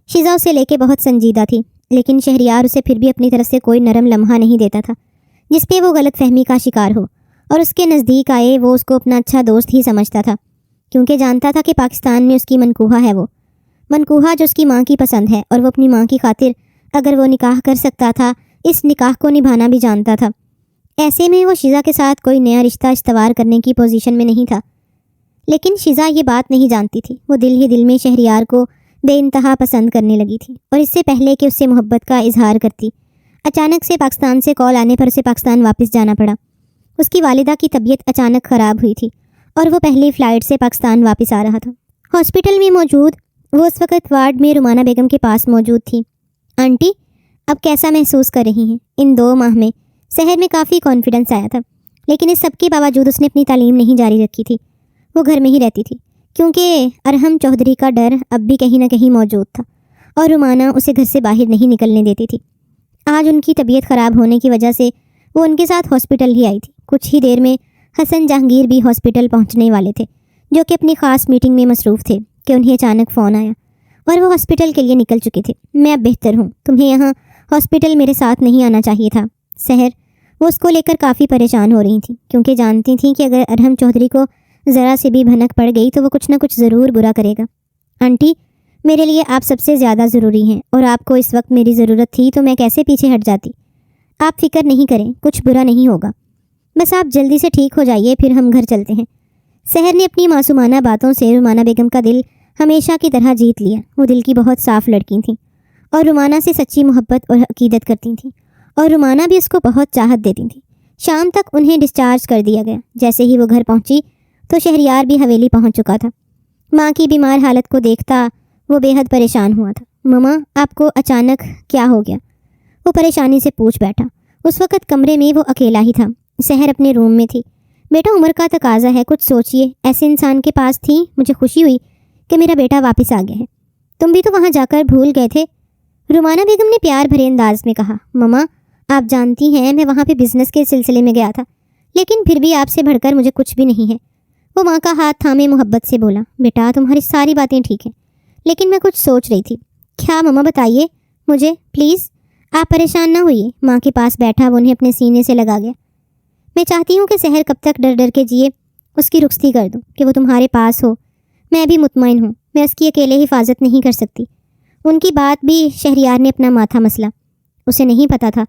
شیزا اسے لے کے بہت سنجیدہ تھی، لیکن شہریار اسے پھر بھی اپنی طرف سے کوئی نرم لمحہ نہیں دیتا تھا جس پہ وہ غلط فہمی کا شکار ہو، اور اس کے نزدیک آئے وہ اس کو اپنا اچھا دوست ہی سمجھتا تھا۔ کیونکہ جانتا تھا کہ پاکستان میں اس کی منکوحہ ہے، وہ منکوحہ جو اس کی ماں کی پسند ہے، اور وہ اپنی ماں کی خاطر اگر وہ نکاح کر سکتا تھا، اس نکاح کو نبھانا بھی جانتا تھا۔ ایسے میں وہ شیزہ کے ساتھ کوئی نیا رشتہ استوار کرنے کی پوزیشن میں نہیں تھا، لیکن شیزہ یہ بات نہیں جانتی تھی۔ وہ دل ہی دل میں شہریار کو بے انتہا پسند کرنے لگی تھی، اور اس سے پہلے کہ اس سے محبت کا اظہار کرتی، اچانک سے پاکستان سے کال آنے پر اسے پاکستان واپس جانا پڑا۔ اس کی والدہ کی طبیعت اچانک خراب ہوئی تھی، اور وہ پہلی فلائٹ سے پاکستان واپس آ رہا تھا۔ ہاسپٹل میں موجود وہ اس وقت وارڈ میں رومانہ بیگم کے پاس موجود تھی۔ آنٹی، اب کیسا محسوس کر رہی ہیں؟ ان 2 ماہ میں سحر میں کافی کانفیڈنس آیا تھا، لیکن اس سب کے باوجود اس نے اپنی تعلیم نہیں جاری رکھی تھی۔ وہ گھر میں ہی رہتی تھی، کیونکہ ارحم چودھری کا ڈر اب بھی کہیں نہ کہیں موجود تھا، اور رومانہ اسے گھر سے باہر نہیں نکلنے دیتی تھی۔ آج ان کی طبیعت خراب ہونے کی وجہ سے وہ ان کے ساتھ ہاسپٹل ہی آئی تھی۔ کچھ ہی دیر میں حسن جہانگیر بھی ہاسپٹل پہنچنے والے تھے، جو کہ اپنی خاص میٹنگ میں مصروف تھے کہ انہیں اچانک فون آیا، اور وہ ہاسپٹل کے لیے نکل چکے تھے۔ میں اب بہتر ہوں، تمہیں یہاں ہاسپٹل میرے ساتھ نہیں آنا چاہیے تھا سحر۔ وہ اس کو لے کر کافی پریشان ہو رہی تھیں، کیونکہ جانتی تھیں کہ اگر ارحم چودھری کو ذرا سے بھی بھنک پڑ گئی تو وہ کچھ نہ کچھ ضرور برا کرے گا۔ آنٹی، میرے لیے آپ سب سے زیادہ ضروری ہیں، اور آپ کو اس وقت میری ضرورت تھی تو میں کیسے پیچھے ہٹ جاتی۔ آپ فکر نہیں کریں، کچھ برا نہیں ہوگا، بس آپ جلدی سے ٹھیک ہو جائیے، پھر ہم گھر چلتے ہیں۔ سحر نے اپنی معصومانہ باتوں سے رومانہ بیگم کا دل ہمیشہ کی طرح جیت لیا۔ وہ دل کی بہت صاف لڑکی تھیں، اور رومانہ سے سچی محبت اور عقیدت کرتی تھیں، اور رومانہ بھی اس کو بہت چاہت دیتی تھی۔ شام تک انہیں ڈسچارج کر دیا گیا۔ جیسے ہی وہ گھر پہنچی تو شہریار بھی حویلی پہنچ چکا تھا۔ ماں کی بیمار حالت کو دیکھتا وہ بے حد پریشان ہوا تھا۔ مما، آپ کو اچانک کیا ہو گیا؟ وہ پریشانی سے پوچھ بیٹھا۔ اس وقت کمرے میں وہ اکیلا ہی تھا۔ سحر اپنے روم میں تھی۔ بیٹا، عمر کا تقاضا ہے، کچھ سوچئے۔ ایسے انسان کے پاس تھی، مجھے خوشی ہوئی کہ میرا بیٹا واپس آ گیا ہے۔ تم بھی تو وہاں جا کر بھول گئے تھے، رومانہ بیگم نے پیار بھرے انداز میں کہا۔ مما، آپ جانتی ہیں میں وہاں پہ بزنس کے سلسلے میں گیا تھا، لیکن پھر بھی آپ سے بڑھ کر مجھے کچھ بھی نہیں ہے۔ وہ ماں کا ہاتھ تھامے محبت سے بولا۔ بیٹا، تمہاری ساری باتیں ٹھیک ہیں، لیکن میں کچھ سوچ رہی تھی۔ کیا مما؟ بتائیے مجھے پلیز۔ آپ پریشان نہ ہوئیے۔ ماں کے پاس بیٹھا وہ انہیں اپنے سینے سے لگا گیا۔ میں چاہتی ہوں کہ سحر کب تک ڈر ڈر کے جیے، اس کی رخصتی کر دوں کہ وہ تمہارے پاس ہو۔ میں بھی مطمئن ہوں میں اس کی اکیلے حفاظت نہیں کر سکتی۔ ان کی بات بھی شہریار نے اپنا ماتھا مسلا۔ اسے نہیں پتا تھا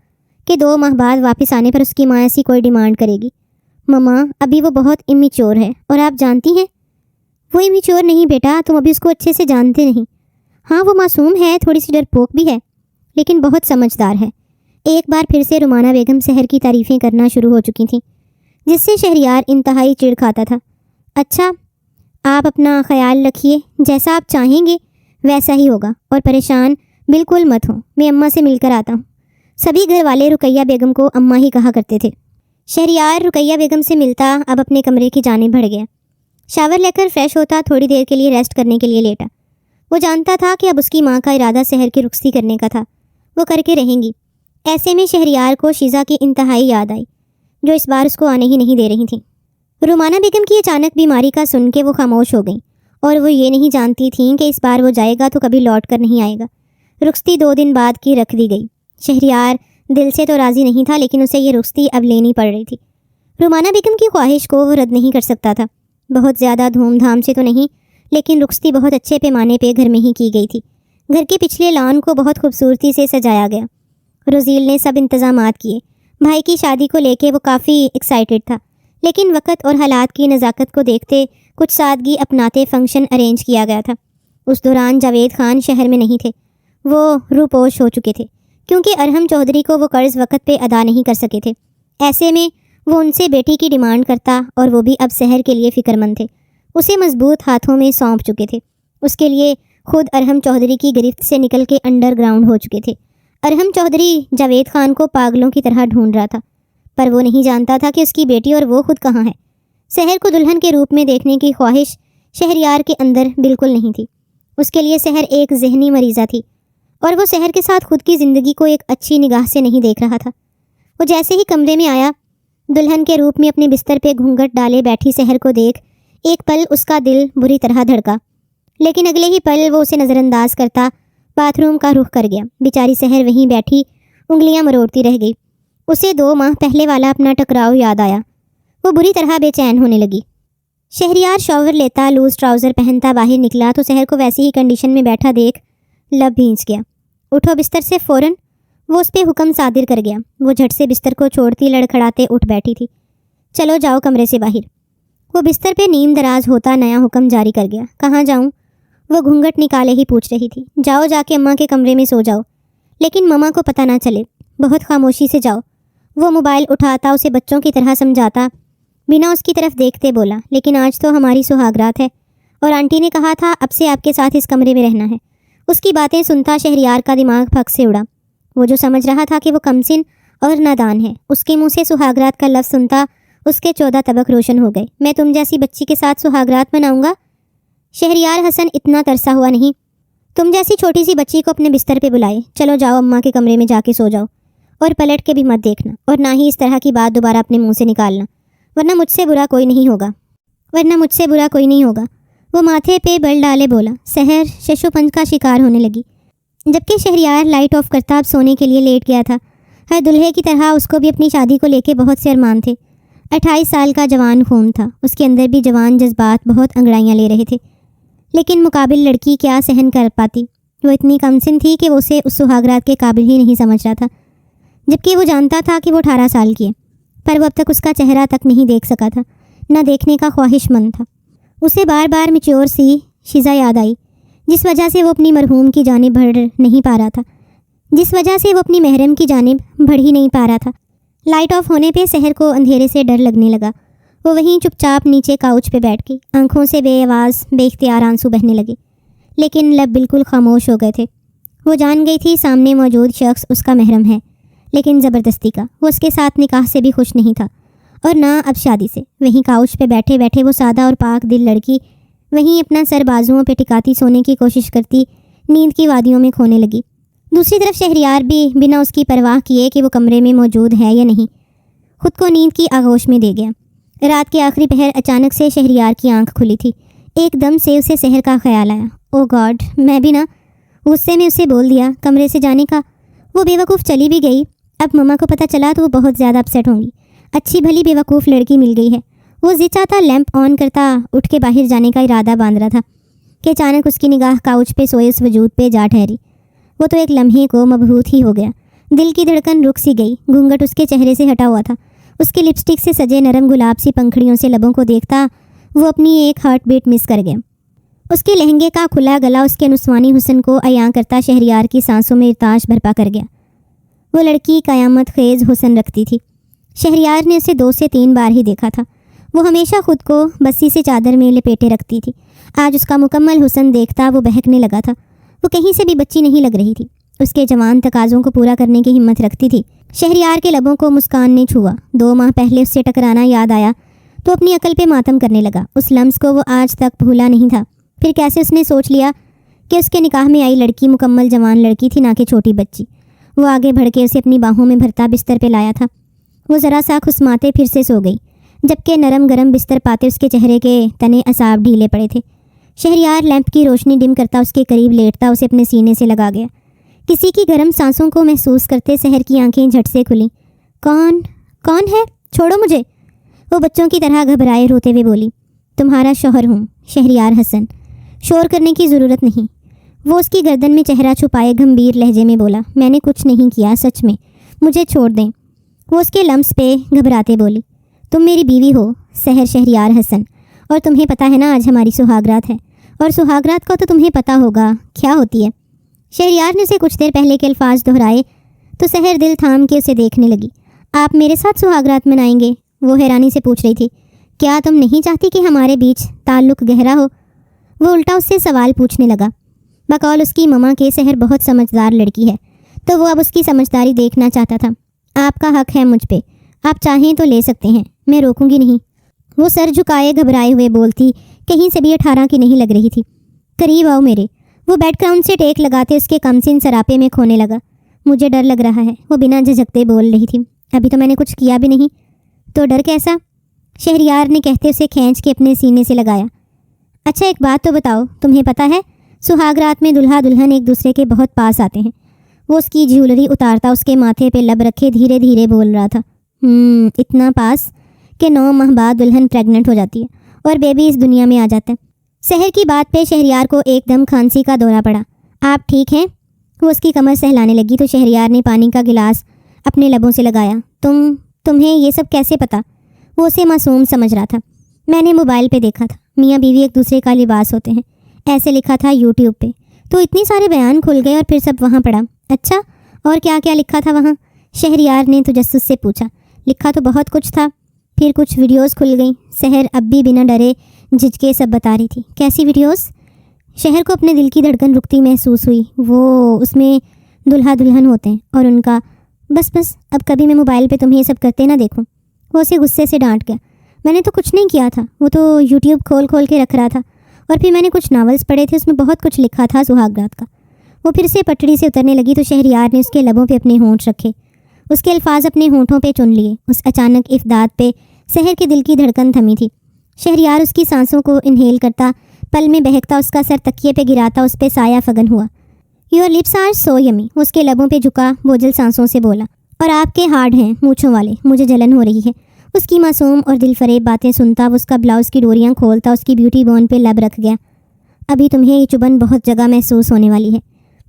کہ 2 ماہ بعد واپس آنے پر اس کی ماں ایسی کوئی ڈیمانڈ کرے گی۔ مما، ابھی وہ بہت امیچور ہے، اور آپ جانتی ہیں وہ امیچور نہیں بیٹا، تم ابھی اس کو اچھے سے جانتے نہیں۔ ہاں، وہ معصوم ہے، تھوڑی سی ڈرپوک بھی ہے، لیکن بہت سمجھدار ہے۔ ایک بار پھر سے رومانہ بیگم سحر کی تعریفیں کرنا شروع ہو چکی تھیں، جس سے شہریار انتہائی چڑ کھاتا تھا۔ اچھا، آپ اپنا خیال رکھیے، جیسا آپ چاہیں گے ویسا ہی ہوگا، اور پریشان بالکل مت ہوں۔ میں اماں سے مل کر آتا ہوں۔ سبھی گھر والے رقیہ بیگم کو اماں ہی کہا کرتے تھے۔ شہریار رقیہ بیگم سے ملتا اب اپنے کمرے کی جانب بڑھ گیا۔ شاور لے کر فریش ہوتا تھوڑی دیر کے لیے ریسٹ کرنے کے لیے لیٹا۔ وہ جانتا تھا کہ اب اس کی ماں کا ارادہ سحر کی رخصتی کرنے کا تھا، وہ کر کے رہیں گی۔ ایسے میں شہریار کو شیزہ کی انتہائی یاد آئی، جو اس بار اس کو آنے ہی نہیں دے رہی تھیں۔ رومانہ بیگم کی اچانک بیماری کا سن کے وہ خاموش ہو گئیں، اور وہ یہ نہیں جانتی تھیں کہ اس بار وہ جائے گا تو کبھی لوٹ کر نہیں آئے گا۔ رخصتی 2 دن بعد کی رکھ دی گئی۔ شہریار دل سے تو راضی نہیں تھا، لیکن اسے یہ رخصتی اب لینی پڑ رہی تھی۔ رومانہ بیگم کی خواہش کو وہ رد نہیں کر سکتا تھا۔ بہت زیادہ دھوم دھام سے تو نہیں، لیکن رخصتی بہت اچھے پیمانے پہ گھر میں ہی کی گئی تھی۔ گھر کے پچھلے لان کو بہت خوبصورتی سے سجایا گیا۔ روزیل نے سب انتظامات کیے۔ بھائی کی شادی کو لے کے وہ کافی ایکسائٹڈ تھا، لیکن وقت اور حالات کی نزاکت کو دیکھتے کچھ سادگی اپناتے فنکشن ارینج کیا گیا تھا۔ اس دوران جاوید خان شہر میں نہیں تھے، وہ روپوش ہو چکے تھے، کیونکہ ارحم چودھری کو وہ قرض وقت پہ ادا نہیں کر سکے تھے۔ ایسے میں وہ ان سے بیٹی کی ڈیمانڈ کرتا، اور وہ بھی اب سحر کے لیے فکر مند تھے، اسے مضبوط ہاتھوں میں سونپ چکے تھے۔ اس کے لیے خود ارحم چودھری کی گرفت سے نکل کے انڈر گراؤنڈ ہو چکے تھے۔ ارحم چودھری جاوید خان کو پاگلوں کی طرح ڈھونڈ رہا تھا، پر وہ نہیں جانتا تھا کہ اس کی بیٹی اور وہ خود کہاں ہے۔ سحر کو دلہن کے روپ میں دیکھنے کی خواہش شہریار کے اندر بالکل نہیں تھی۔ اس کے لیے سحر ایک ذہنی مریضہ تھی، اور وہ سحر کے ساتھ خود کی زندگی کو ایک اچھی نگاہ سے نہیں دیکھ رہا تھا۔ وہ جیسے ہی کمرے میں آیا، دلہن کے روپ میں اپنے بستر پہ گھونگھٹ ڈالے بیٹھی سحر کو دیکھ ایک پل اس کا دل بری طرح دھڑکا، لیکن اگلے ہی پل وہ اسے نظر انداز کرتا باتھ روم کا رخ کر گیا۔ بیچاری سحر وہیں بیٹھی انگلیاں مروڑتی رہ گئی۔ اسے 2 ماہ پہلے والا اپنا ٹکراؤ یاد آیا۔ وہ بری طرح بے چین ہونے لگی۔ شہریار شاور لیتا لوز ٹراؤزر پہنتا باہر نکلا تو سحر کو ویسی ہی کنڈیشن میں بیٹھا دیکھ لب بھینچ گیا۔ اٹھو بستر سے فوراً وہ اس پہ حکم صادر کر گیا۔ وہ جھٹ سے بستر کو چھوڑتی لڑکھڑاتے اٹھ بیٹھی تھی۔ چلو جاؤ کمرے سے باہر۔ وہ بستر پہ نیم دراز ہوتا نیا حکم جاری کر گیا۔ کہاں جاؤں؟ وہ گھونگھٹ نکالے ہی پوچھ رہی تھی۔ جاؤ جا کے اماں کے کمرے میں سو جاؤ، لیکن مما کو پتہ نہ چلے، بہت خاموشی سے جاؤ۔ وہ موبائل اٹھاتا اسے بچوں کی طرح سمجھاتا بنا اس کی طرف دیکھتے بولا، لیکن آج تو ہماری سہاگرات ہے اور آنٹی نے کہا تھا اب سے آپ کے ساتھ اس کمرے میں رہنا ہے۔ اس کی باتیں سنتا شہریار کا دماغ پھک سے اڑا۔ وہ جو سمجھ رہا تھا کہ وہ کمسن اور نادان ہے، اس کے منہ سے سہاگرات کا لفظ سنتا اس کے 14 طبق روشن ہو گئے۔ میں تم جیسی بچی کے ساتھ سہاگرات مناؤں گا؟ شہریار حسن اتنا ترسا ہوا نہیں۔ تم جیسی چھوٹی سی بچی کو اپنے بستر پہ بلائے، چلو جاؤ اماں کے کمرے میں جا کے سو جاؤ، اور پلٹ کے بھی مت دیکھنا، اور نہ ہی اس طرح کی بات دوبارہ اپنے منہ سے نکالنا، ورنہ مجھ سے برا کوئی نہیں ہوگا۔ وہ ماتھے پہ بل ڈالے بولا۔ سحر ششو پنج کا شکار ہونے لگی، جبکہ شہریار لائٹ آف کرتا اب سونے کے لیے لیٹ گیا تھا۔ ہر دلہے کی طرح اس کو بھی اپنی شادی کو لے کے بہت سے ارمان تھے۔ 28 سال کا جوان خون تھا، اس کے اندر بھی جوان جذبات بہت انگڑائیاں لے رہے تھے، لیکن مقابل لڑکی کیا سہن کر پاتی؟ وہ اتنی کمسن تھی کہ وہ اسے اس سہاگرات کے قابل ہی نہیں سمجھ رہا تھا، جبکہ وہ جانتا تھا کہ وہ 18 سال کی ہے، پر وہ اب تک اس کا چہرہ تک نہیں دیکھ سکا تھا، نہ دیکھنے کا خواہش مند تھا۔ اسے بار بار میچور سی شیزا یاد آئی، جس وجہ سے وہ اپنی مرحوم کی جانب بڑھ نہیں پا رہا تھا، جس وجہ سے وہ اپنی محرم کی جانب بڑھ ہی نہیں پا رہا تھا۔ لائٹ آف ہونے پہ سحر کو اندھیرے سے ڈر لگنے لگا۔ وہ وہیں چپ چاپ نیچے کاؤچ پہ بیٹھ گئی، آنکھوں سے بے آواز بے اختیار آنسو بہنے لگے، لیکن لب بالکل خاموش ہو گئے تھے۔ وہ جان گئی تھی سامنے موجود شخص اس کا محرم ہے، لیکن زبردستی کا۔ وہ اس کے ساتھ نکاح سے بھی خوش نہیں تھا، اور نہ اب شادی سے۔ وہیں کاؤچ پہ بیٹھے بیٹھے وہ سادہ اور پاک دل لڑکی وہیں اپنا سر بازوؤں پہ ٹکاتی سونے کی کوشش کرتی نیند کی وادیوں میں کھونے لگی۔ دوسری طرف شہریار بھی بنا اس کی پرواہ کیے کہ وہ کمرے میں موجود ہے یا نہیں، خود کو نیند کی آغوش میں دے گیا۔ رات کے آخری پہر اچانک سے شہریار کی آنکھ کھلی تھی۔ ایک دم سے اسے سحر کا خیال آیا۔ او گاڈ، میں بھی نہ، غصے میں اسے بول دیا کمرے سے جانے کا۔ وہ بے وقوف چلی بھی گئی۔ اب مما کو پتہ چلا تو وہ بہت زیادہ اپسیٹ ہوں گی۔ اچھی بھلی بے وقوف لڑکی مل گئی ہے۔ وہ جی چاہتا لیمپ آن کرتا اٹھ کے باہر جانے کا ارادہ باندھ رہا تھا کہ اچانک اس کی نگاہ کاؤچ پہ سوئے اس وجود پہ جا ٹھہری۔ وہ تو ایک لمحے کو مبہوت ہی ہو گیا۔ دل کی دھڑکن رک سی گئی، گھونگھٹ اس کے چہرے سے ہٹا ہوا تھا۔ اس کے لپسٹک سے سجے نرم گلاب سی پنکھڑیوں سے لبوں کو دیکھتا وہ اپنی ایک ہارٹ بیٹ مس کر گیا۔ اس کے لہنگے کا کھلا گلا اس کے نسوانی حسن کو عیاں کرتا شہریار کی سانسوں میں ارتعاش برپا کر گیا۔ وہ لڑکی قیامت خیز حسن رکھتی تھی۔ شہریار نے اسے 2 سے 3 بار ہی دیکھا تھا۔ وہ ہمیشہ خود کو بسی سے چادر میں لپیٹے رکھتی تھی۔ آج اس کا مکمل حسن دیکھتا وہ بہکنے لگا تھا۔ وہ کہیں سے بھی بچی نہیں لگ رہی تھی، اس کے جوان تقاضوں کو پورا کرنے کی ہمت رکھتی تھی۔ شہریار کے لبوں کو مسکان نے چھوا۔ 2 ماہ پہلے اس سے ٹکرانا یاد آیا تو اپنی عقل پہ ماتم کرنے لگا۔ اس لمس کو وہ آج تک بھولا نہیں تھا۔ پھر کیسے اس نے سوچ لیا کہ اس کے نکاح میں آئی لڑکی مکمل جوان لڑکی تھی، نہ کہ چھوٹی بچی۔ وہ آگے بڑھ کے اسے اپنی باہوں میں بھرتا بستر پہ لایا تھا۔ وہ ذرا سا خسماتے پھر سے سو گئی، جبکہ نرم گرم بستر پاتے اس کے چہرے کے تنے اعصاب ڈھیلے پڑے تھے۔ شہریار لیمپ کی روشنی ڈم کرتا اس کے قریب لیٹتا اسے اپنے سینے سے لگا گیا۔ کسی کی گرم سانسوں کو محسوس کرتے سحر کی آنکھیں جھٹ سے کھلیں۔ کون ہے؟ چھوڑو مجھے، وہ بچوں کی طرح گھبرائے روتے ہوئے بولی۔ تمہارا شوہر ہوں، شہریار حسن۔ شور کرنے کی ضرورت نہیں، وہ اس کی گردن میں چہرہ چھپائے گھمبیر لہجے میں بولا۔ میں نے کچھ نہیں کیا، سچ میں، مجھے چھوڑ دیں۔ وہ اس کے لمس پہ گھبراتے بولی۔ تم میری بیوی ہو سحر شہریار حسن، اور تمہیں پتہ ہے نا آج ہماری سہاگرات ہے، اور سہاگرات کو تو تمہیں پتہ ہوگا کیا ہوتی ہے۔ شہریار نے اسے کچھ دیر پہلے کے الفاظ دہرائے تو سحر دل تھام کے اسے دیکھنے لگی۔ آپ میرے ساتھ سہاگرات منائیں گے؟ وہ حیرانی سے پوچھ رہی تھی۔ کیا تم نہیں چاہتی کہ ہمارے بیچ تعلق گہرا ہو؟ وہ الٹا اس سے سوال پوچھنے لگا۔ بقول اس کی مما کے سحر بہت سمجھدار لڑکی ہے، تو وہ اب اس کی سمجھداری دیکھنا چاہتا تھا۔ آپ کا حق ہے مجھ پہ، آپ چاہیں تو لے سکتے ہیں، میں روکوں گی نہیں۔ وہ سر جھکائے گھبرائے ہوئے بولتی، کہیں سے بھی 18 کی نہیں لگ رہی تھی۔ قریب آؤ میرے، وہ بیڈ گراؤنڈ سے ٹیک لگاتے اس کے کمسن سراپے میں کھونے لگا۔ مجھے ڈر لگ رہا ہے، وہ بنا جھجکتے بول رہی تھی۔ ابھی تو میں نے کچھ کیا بھی نہیں، تو ڈر کیسا؟ شہریار نے کہتے اسے کھینچ کے اپنے سینے سے لگایا۔ اچھا ایک بات تو بتاؤ، تمہیں پتہ ہے سہاگ رات میں دلہا دلہن ایک دوسرے کے بہت پاس آتے ہیں۔ وہ اس کی جیولری اتارتا اس کے ماتھے پہ لب رکھے دھیرے دھیرے بول رہا تھا۔ اتنا پاس کہ 9 ماہ بعد دلہن پریگننٹ ہو جاتی ہے، اور بیبی اس دنیا میں آ جاتا ہے۔ سحر کی بات پہ شہریار کو ایک دم کھانسی کا دورہ پڑا۔ آپ ٹھیک ہیں؟ وہ اس کی کمر سہلانے لگی تو شہریار نے پانی کا گلاس اپنے لبوں سے لگایا۔ تمہیں یہ سب کیسے پتا؟ وہ اسے معصوم سمجھ رہا تھا۔ میں نے موبائل پہ دیکھا تھا، میاں بیوی ایک دوسرے کا لباس ہوتے ہیں، ایسے لکھا تھا یوٹیوب پہ، تو اتنے سارے بیان کھل گئے اور پھر سب وہاں پڑھا۔ اچھا، اور کیا کیا لکھا تھا وہاں؟ شہریار نے تجسس سے پوچھا۔ لکھا تو بہت کچھ تھا، پھر کچھ ویڈیوز کھل گئیں۔ سحر اب بھی بنا ڈرے جھجکے سب بتا رہی تھی۔ کیسی ویڈیوز؟ شہر کو اپنے دل کی دھڑکن رکتی محسوس ہوئی۔ اس میں دلہا دلہن ہوتے ہیں اور ان کا بس اب کبھی میں موبائل پہ تمہیں یہ سب کرتے نہ دیکھوں۔ وہ اسے غصے سے ڈانٹ گیا۔ میں نے تو کچھ نہیں کیا تھا، وہ تو یوٹیوب کھول کے رکھ رہا تھا، اور پھر میں نے کچھ ناولز پڑھے تھے، اس میں بہت کچھ لکھا تھا سہاگ رات کا۔ وہ پھر سے پٹڑی سے اترنے لگی تو شہریار نے اس کے لبوں پہ اپنے ہونٹ رکھے، اس کے الفاظ اپنے ہونٹوں پہ چن لیے۔ اس اچانک افداد پہ سحر کے دل کی دھڑکن تھمی تھی۔ شہریار اس کی سانسوں کو انہیل کرتا، پل میں بہکتا، اس کا سر تکیے پہ گراتا، اس پہ سایہ فگن ہوا۔ یور لپس آر سو یمی، اس کے لبوں پہ جھکا بوجھل سانسوں سے بولا۔ اور آپ کے ہارڈ ہیں مونچھوں والے، مجھے جلن ہو رہی ہے۔ اس کی معصوم اور دل فریب باتیں سنتا وہ اس کا بلاؤز کی ڈوریاں کھولتا، اس کی بیوٹی بون پہ لب رکھ گیا۔ ابھی تمہیں یہ چبھن بہت جگہ محسوس ہونے والی ہے،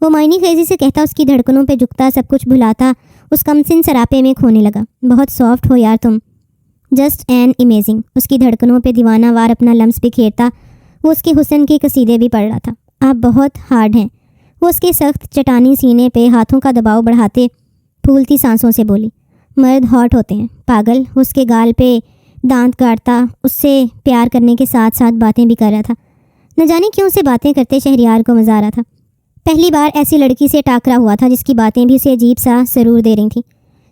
وہ معنی خیزی سے کہتا، اس کی دھڑکنوں پہ جھکتا، سب کچھ بھلاتا، اس کمسن سراپے میں کھونے لگا۔ بہت سافٹ ہو یار تم، جسٹ این امیزنگ۔ اس کی دھڑکنوں پہ دیوانہ وار اپنا لمس بکھیرتا وہ اس کے حسن کے قصیدے بھی پڑھ رہا تھا۔ آپ بہت ہارڈ ہیں، وہ اس کے سخت چٹانی سینے پہ ہاتھوں کا دباؤ بڑھاتے پھولتی سانسوں سے بولی۔ مرد ہاٹ ہوتے ہیں پاگل۔ وہ اس کے گال پہ دانت گاڑتا، اس سے پیار کرنے کے ساتھ ساتھ باتیں بھی کر رہا تھا۔ نہ جانے کیوں سے باتیں کرتے شہریار کو مزہ آ رہا تھا۔ پہلی بار ایسی لڑکی سے ٹاکرا ہوا تھا جس کی باتیں بھی اسے عجیب سا سرور دے رہی تھیں،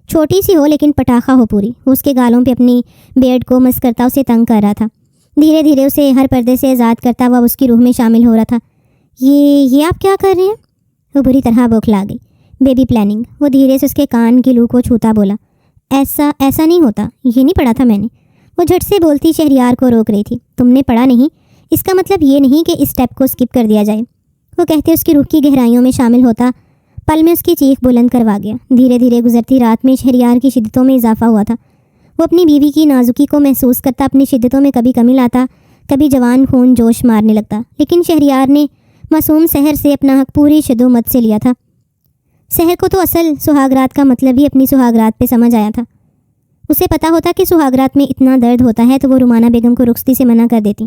چھوٹی سی ہو لیکن پٹاخہ ہو پوری۔ وہ اس کے گالوں پہ اپنی بیئرڈ کو مس کرتا، اسے تنگ کر رہا تھا، دھیرے دھیرے اسے ہر پردے سے آزاد کرتا وہ اب اس کی روح میں شامل ہو رہا تھا۔ یہ آپ کیا کر رہے ہیں؟ وہ بری طرح بوکھلا گئی۔ Baby planning. وہ دھیرے سے اس کے کان کی لو کو چھوتا بولا۔ ایسا نہیں ہوتا، یہ نہیں پڑھا تھا میں نے۔ وہ جھٹ سے بولتی شہریار کو روک رہی تھی۔ تم نے پڑھا نہیں، اس کا مطلب یہ نہیں کہ اس سٹیپ کو اسکپ کر دیا جائے۔ وہ کہتے اس کی روح کی گہرائیوں میں شامل ہوتا، پل میں اس کی چیخ بلند کروا گیا۔ دھیرے دھیرے گزرتی رات میں شہریار کی شدتوں میں اضافہ ہوا تھا۔ وہ اپنی بیوی کی نازکی کو محسوس کرتا، اپنی شدتوں میں کبھی کمی لاتا، کبھی جوان خون جوش مارنے لگتا، لیکن شہریار نے معصوم سحر سے اپنا حق پوری شدومت سے لیا تھا۔ سحر کو تو اصل سہاگرات کا مطلب ہی اپنی سہاگرات پہ سمجھ آیا تھا۔ اسے پتا ہوتا کہ سہاگرات میں اتنا درد ہوتا ہے تو وہ رومانہ بیگم کو رخصتی سے منع کر دیتی،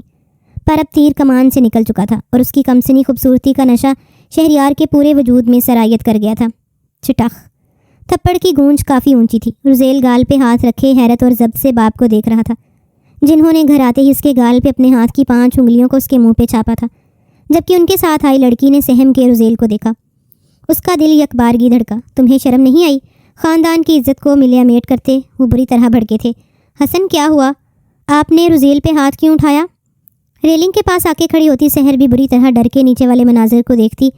پر اب تیر کمان سے نکل چکا تھا اور اس کی کمسنی خوبصورتی کا نشہ شہریار کے پورے وجود میں سرایت کر گیا تھا۔ چٹاخ! تھپڑ کی گونج کافی اونچی تھی۔ رزیل گال پہ ہاتھ رکھے حیرت اور ضبط سے باپ کو دیکھ رہا تھا، جنہوں نے گھر آتے ہی اس کے گال پہ اپنے ہاتھ کی 5 انگلیوں کو اس کے منہ پہ چھاپا تھا، جبکہ ان کے ساتھ آئی لڑکی نے سہم کے رزیل کو دیکھا۔ اس کا دل یک بارگی دھڑکا۔ تمہیں شرم نہیں آئی؟ خاندان کی عزت کو ملیا میٹ کرتے وہ بری طرح بھڑکے تھے۔ حسن کیا ہوا؟ آپ نے رزیل پہ ہاتھ کیوں اٹھایا؟ ریلنگ کے پاس آ کے کھڑی ہوتی سحر بھی بری طرح ڈر کے نیچے والے مناظر کو دیکھتی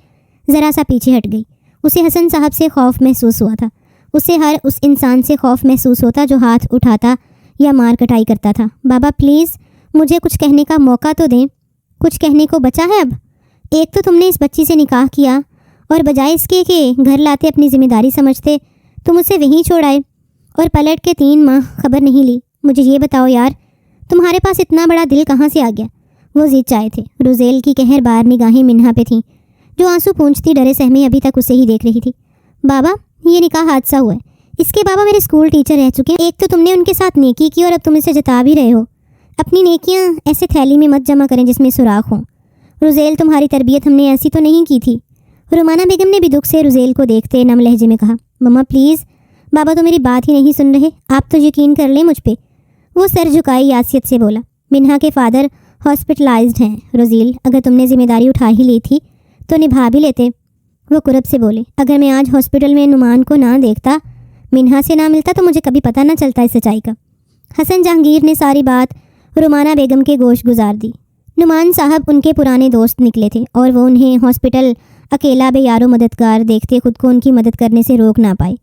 ذرا سا پیچھے ہٹ گئی۔ اسے حسن صاحب سے خوف محسوس ہوا تھا، اسے ہر اس انسان سے خوف محسوس ہوتا جو ہاتھ اٹھاتا یا مار کٹائی کرتا تھا۔ بابا پلیز مجھے کچھ کہنے کا موقع تو دیں، کچھ کہنے کو بچا ہے اب؟ ایک تو تم نے اس بچی سے نکاح کیا اور بجائے اس کے کہ گھر لاتے اپنی ذمہ داری سمجھتے تم اسے وہیں چھوڑ آئے، اور پلٹ کے 3 ماہ خبر نہیں لی۔ مجھے یہ بتاؤ یار، تمہارے پاس اتنا بڑا دل کہاں سے آ گیا؟ وہ زد چائے تھے۔ رزیل کی قہر بار نگاہیں منہا پہ تھیں جو آنسو پونچھتی ڈرے سہمے ابھی تک اسے ہی دیکھ رہی تھی۔ بابا یہ نکاح حادثہ ہوا ہے، اس کے بابا میرے اسکول ٹیچر رہ چکے ہیں۔ ایک تو تم نے ان کے ساتھ نیکی کی اور اب تم اسے جتا بھی رہے ہو۔ اپنی نیکیاں ایسے تھیلی میں مت جمع کریں جس میں سوراخ ہوں۔ رزیل تمہاری تربیت ہم نے ایسی تو نہیں کی تھی۔ رومانہ بیگم نے بھی دکھ سے رزیل کو دیکھتے نم لہجے میں کہا۔ مما پلیز، بابا تو میری بات ہی نہیں سن رہے، آپ تو یقین کر لیں مجھ پہ۔ وہ سر جھکائی یاسیت سے بولا۔ منہا کے فادر ہاسپٹلائزڈ ہیں رزیل، اگر تم نے ذمہ داری اٹھا ہی لی تھی تو نبھا بھی لیتے۔ وہ کرب سے بولے۔ اگر میں آج ہاسپٹل میں نعمان کو نہ دیکھتا، منہا سے نہ ملتا تو مجھے کبھی پتہ نہ چلتا اس سچائی کا۔ حسن جہانگیر نے ساری بات رومانہ بیگم کے گوش گزار دی۔ نعمان صاحب ان کے پرانے دوست نکلے تھے اور وہ انہیں ہاسپٹل اکیلا بے یار و مددگار دیکھتے خود کو ان کی مدد کرنے سے روک نہ پائے۔